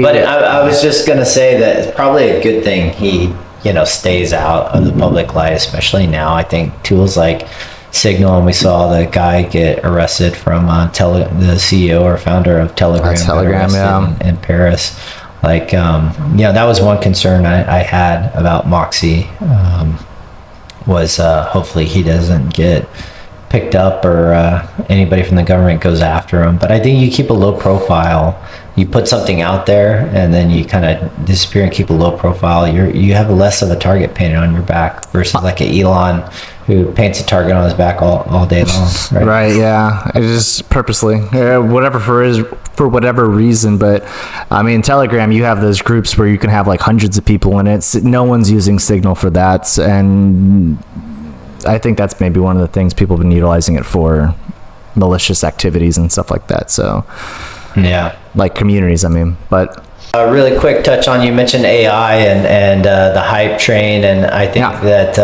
But I was just gonna say that it's probably a good thing he stays out of the public light, especially now. I think tools like Signal, and we saw the guy get arrested from the CEO or founder of Telegram, in Paris. Like, that was one concern I had about Moxie, was hopefully he doesn't get picked up or anybody from the government goes after him. But I think you keep a low profile. You put something out there and then you kind of disappear and keep a low profile. You have less of a target painted on your back versus like an Elon who paints a target on his back all day long. Right. Yeah. It just purposely, whatever for whatever reason. But I mean, Telegram, you have those groups where you can have like hundreds of people in it. No one's using Signal for that. And I think that's maybe one of the things people have been utilizing it for, malicious activities and stuff like that. So like communities, but really quick touch on, you mentioned AI and the hype train, and I think that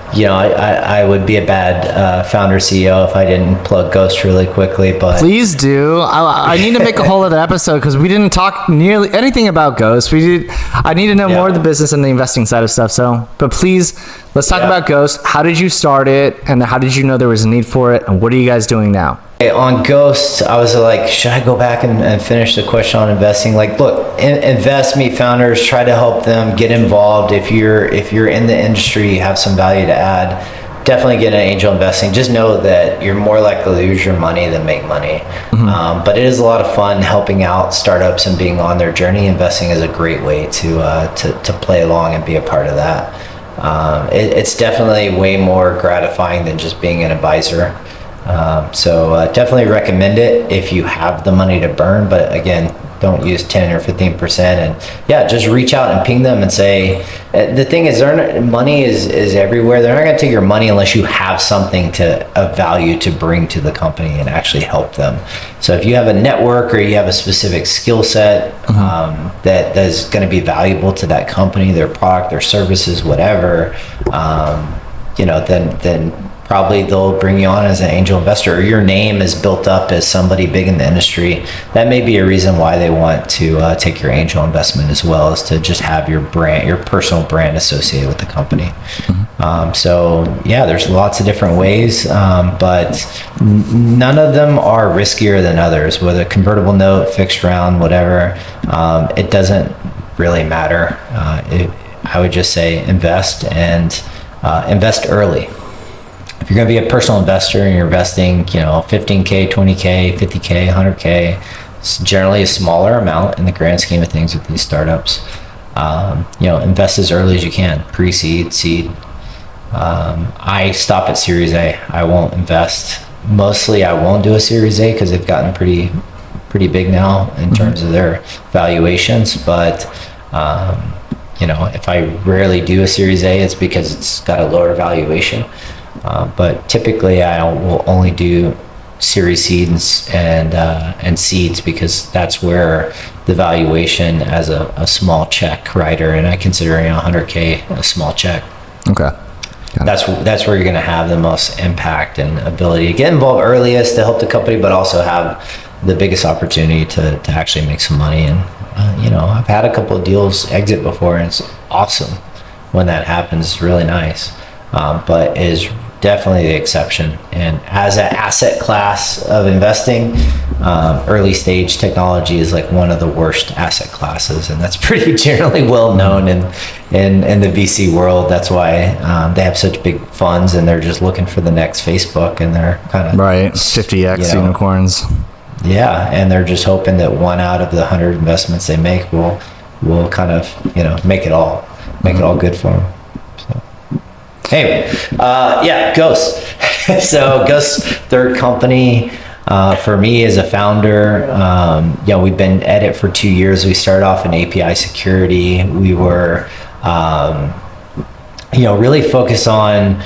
I would be a bad founder CEO if I didn't plug Ghost really quickly. But please do. I need to make a whole other episode because we didn't talk nearly anything about Ghost. I need to know more of the business and the investing side of stuff. So, but please, let's talk about Ghost. How did you start it, and how did you know there was a need for it, and what are you guys doing now? On Ghost, I was like, should I go back and finish the question on investing? Like, look, invest, meet founders, try to help them get involved. If you're in the industry, you have some value to add, definitely get an angel investing. Just know that you're more likely to lose your money than make money. But it is a lot of fun helping out startups and being on their journey. Investing is a great way to play along and be a part of that. It's definitely way more gratifying than just being an advisor. So definitely recommend it if you have the money to burn, but again, don't use 10 or 15%, and just reach out and ping them and say, the thing is, money is everywhere. They're not going to take your money unless you have something of value to bring to the company and actually help them. So if you have a network or you have a specific skill set that is going to be valuable to that company, their product, their services, whatever, then probably they'll bring you on as an angel investor, or your name is built up as somebody big in the industry. That may be a reason why they want to take your angel investment as well, is to just have your brand, your personal brand associated with the company. There's lots of different ways, but none of them are riskier than others, whether convertible note, fixed round, whatever. It doesn't really matter. I would just say invest and invest early. If you're going to be a personal investor and you're investing, 15K, 20K, 50K, 100K, it's generally a smaller amount in the grand scheme of things with these startups. Invest as early as you can, pre-seed, seed. I stop at Series A. I won't invest. Mostly I won't do a Series A because they've gotten pretty big now in terms of their valuations. But, if I rarely do a Series A, it's because it's got a lower valuation. But typically I will only do Series seeds and seeds because that's where the valuation as a small check writer, and I consider 100K a small check. Okay. That's where you're going to have the most impact and ability to get involved earliest to help the company, but also have the biggest opportunity to actually make some money. And I've had a couple of deals exit before, and it's awesome when that happens. It's really nice, but it is definitely the exception. And as an asset class of investing, early stage technology is like one of the worst asset classes, and that's pretty generally well known in the VC world. That's why they have such big funds, and they're just looking for the next Facebook, and they're kind of right 50x unicorns. Yeah, and they're just hoping that one out of the 100 investments they make will kind of make it all good for them. Anyway, Ghost. So Ghost, third company for me as a founder. We've been at it for 2 years. We started off in API security. We were, really focused on,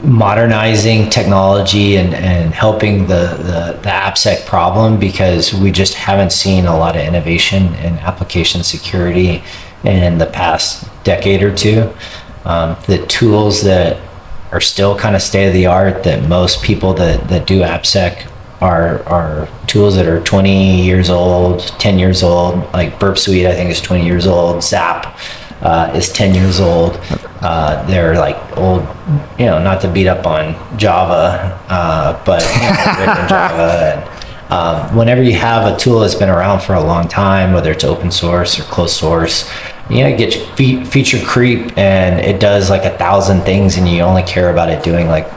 modernizing technology and helping the AppSec problem, because we just haven't seen a lot of innovation in application security in the past decade or two. The tools that are still kind of state of the art that most people that do AppSec are tools that are 20 years old, 10 years old. Like Burp Suite, I think, is 20 years old. Zap is 10 years old. They're like old, not to beat up on Java, but written Java. And whenever you have a tool that's been around for a long time, whether it's open source or closed source, it gets feature creep, and it does like 1,000 things, and you only care about it doing like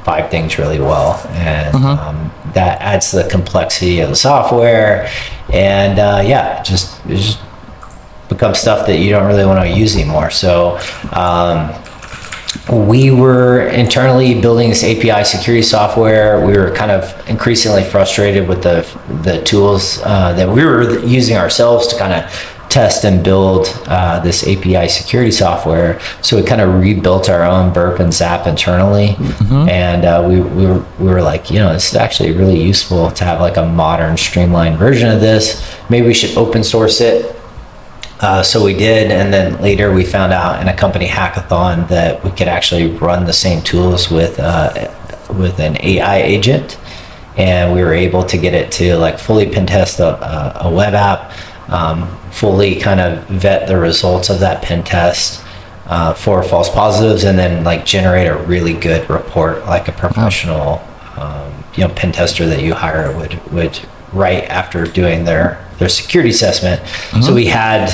5 things really well. And that adds to the complexity of the software. And it just becomes stuff that you don't really want to use anymore. So we were internally building this API security software. We were kind of increasingly frustrated with the tools that we were using ourselves to kind of test and build this API security software. So we kind of rebuilt our own Burp and Zap internally. And we were like, this is actually really useful to have like a modern, streamlined version of this. Maybe we should open source it. So we did, and then later we found out in a company hackathon that we could actually run the same tools with an AI agent, and we were able to get it to like fully pen test a web app, fully kind of vet the results of that pen test for false positives, and then like generate a really good report like a professional pen tester that you hire would write after doing their security assessment. So we had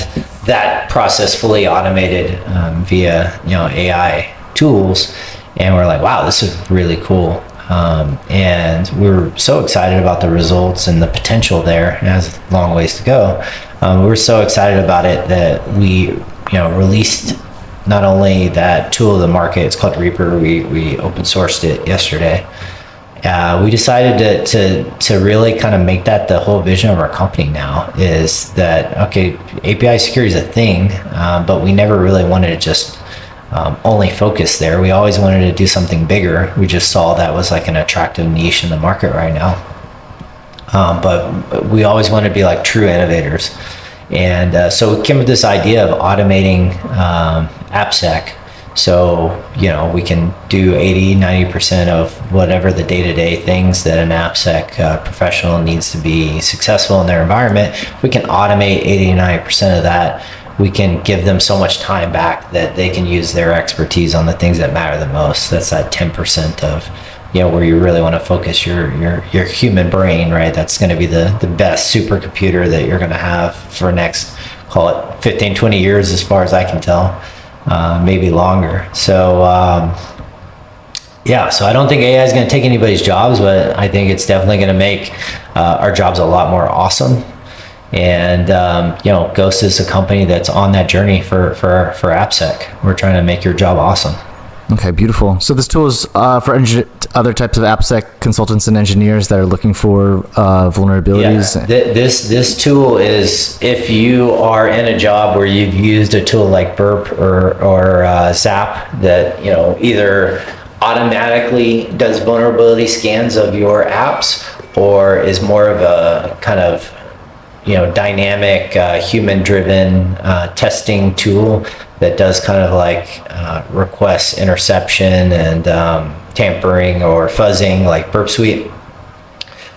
that process fully automated via AI tools, and we're like, wow, this is really cool. And we were so excited about the results and the potential there. It has a long ways to go. We were so excited about it that we released not only that tool to the market, it's called Reaper. We open sourced it yesterday. We decided to really kind of make that the whole vision of our company now, is that, okay, API security is a thing, but we never really wanted to just only focus there. We always wanted to do something bigger. We just saw that was like an attractive niche in the market right now. But we always wanted to be like true innovators. And so we came up with this idea of automating AppSec. So, we can do 80-90% of whatever the day-to-day things that an AppSec professional needs to be successful in their environment. We can automate 80-90% of that. We can give them so much time back that they can use their expertise on the things that matter the most. That's that 10% of, where you really want to focus your human brain, right? That's going to be the best supercomputer that you're going to have for next call it 15, 20 years as far as I can tell, maybe longer. So, so I don't think AI is going to take anybody's jobs, but I think it's definitely going to make our jobs a lot more awesome. And, Ghost is a company that's on that journey for AppSec. We're trying to make your job awesome. Okay, beautiful. So this tool is for other types of AppSec consultants and engineers that are looking for vulnerabilities. Yeah, this tool is if you are in a job where you've used a tool like Burp or Zap that either automatically does vulnerability scans of your apps or is more of a kind of dynamic human-driven testing tool that does kind of like request interception and tampering or fuzzing like Burp Suite.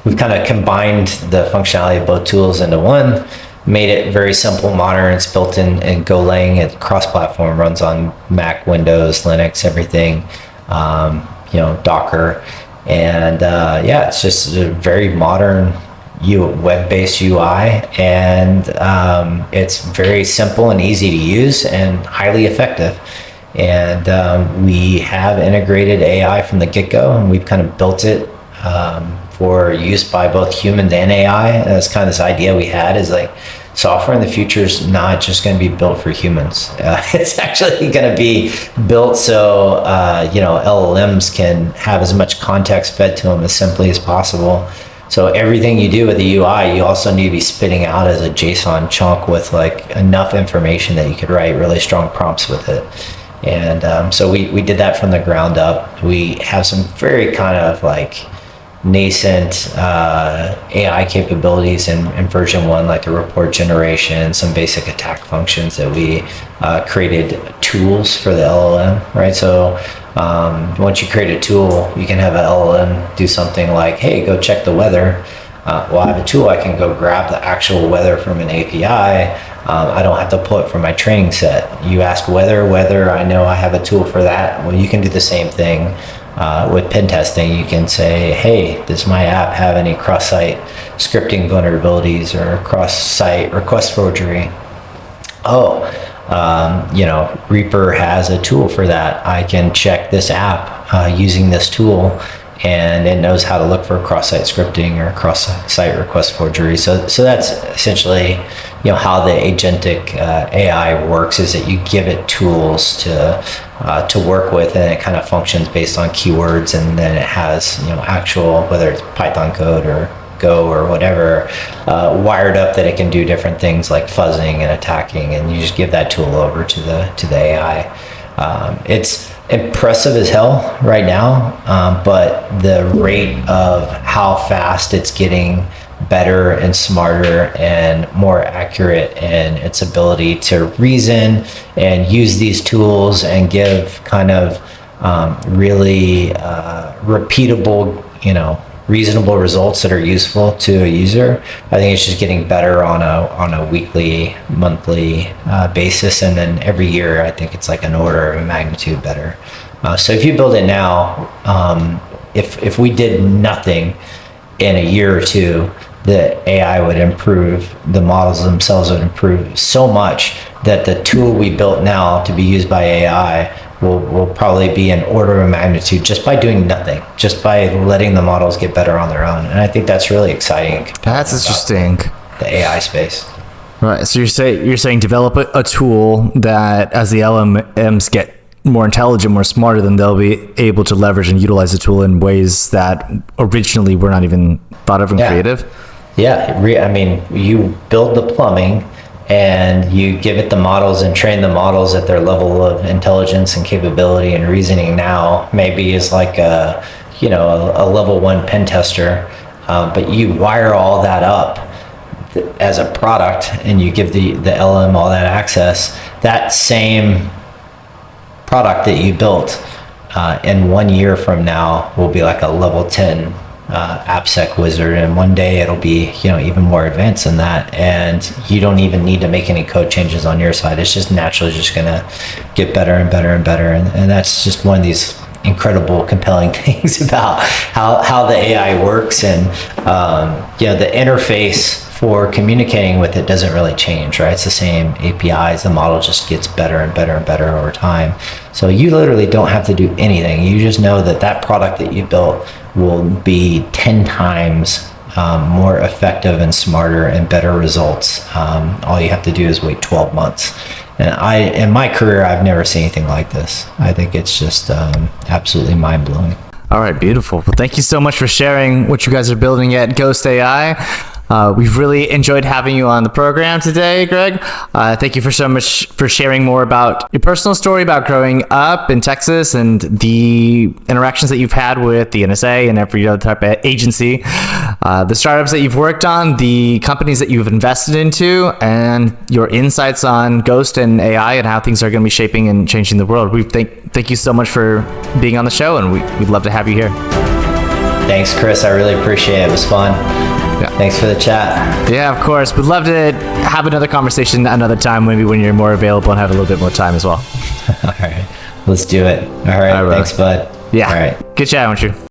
We've kind of combined the functionality of both tools into one, made it very simple, modern. It's built in Golang. It's cross-platform, runs on Mac, Windows, Linux, everything, Docker. And it's just a very modern web-based UI, and it's very simple and easy to use and highly effective. And we have integrated AI from the get-go, and we've kind of built it for use by both humans and AI. And that's kind of this idea we had is like software in the future is not just going to be built for humans. It's actually going to be built so LLMs can have as much context fed to them as simply as possible. So everything you do with the UI, you also need to be spitting out as a JSON chunk with like enough information that you could write really strong prompts with it. And so we did that from the ground up. We have some very kind of like nascent AI capabilities in version 1, like the report generation, some basic attack functions that we created tools for the LLM, right? So once you create a tool, you can have an LLM do something like, hey, go check the weather. Well, I have a tool, I can go grab the actual weather from an API. I don't have to pull it from my training set. You ask weather, I know I have a tool for that. Well, you can do the same thing with pen testing. You can say, hey, does my app have any cross-site scripting vulnerabilities or cross-site request forgery? Reaper has a tool for that. I can check this app using this tool, and it knows how to look for cross-site scripting or cross-site request forgery. So that's essentially, how the agentic AI works, is that you give it tools to work with, and it kind of functions based on keywords, and then it has, actual, whether it's Python code or Go or whatever, wired up that it can do different things like fuzzing and attacking, and you just give that tool over to the AI. It's impressive as hell right now, but the rate of how fast it's getting better and smarter and more accurate in its ability to reason and use these tools and give kind of really repeatable, reasonable results that are useful to a user. I think it's just getting better on a weekly, monthly basis, and then every year I think it's like an order of magnitude better. So if you build it now, if we did nothing in a year or two, the AI would improve, the models themselves would improve so much that the tool we built now to be used by AI will probably be an order of magnitude just by doing nothing, just by letting the models get better on their own. And I think that's really exciting. That's interesting. The AI space. Right. So you're saying develop a tool that as the LLMs get more intelligent, more smarter, then they'll be able to leverage and utilize the tool in ways that originally were not even thought of and creative. Yeah. You build the plumbing, and you give it the models and train the models at their level of intelligence and capability and reasoning now maybe is like a level 1 pen tester, but you wire all that up as a product, and you give the LM all that access. That same product that you built in 1 year from now will be like a level 10 AppSec wizard, and one day it'll be even more advanced than that, and you don't even need to make any code changes on your side. It's just naturally just gonna get better and better and better, and that's just one of these incredible, compelling things about how the AI works. And the interface for communicating with it doesn't really change, right? It's the same APIs. The model just gets better and better and better over time. So you literally don't have to do anything. You just know that that product that you built will be 10 times more effective and smarter and better results. All you have to do is wait 12 months. And in my career, I've never seen anything like this. I think it's just absolutely mind-blowing. All right, beautiful. Well, thank you so much for sharing what you guys are building at Ghost AI. We've really enjoyed having you on the program today, Greg. Thank you so much for sharing more about your personal story about growing up in Texas and the interactions that you've had with the NSA and every other type of agency, the startups that you've worked on, the companies that you've invested into, and your insights on Ghost and AI and how things are going to be shaping and changing the world. Thank you so much for being on the show, and we'd love to have you here. Thanks, Chris. I really appreciate it. It was fun. Yeah. Thanks for the chat. Yeah, of course. We'd love to have another conversation another time, maybe when you're more available and have a little bit more time as well. All right. Let's do it. All right. Thanks, bud. Yeah. All right. Good chatting with you.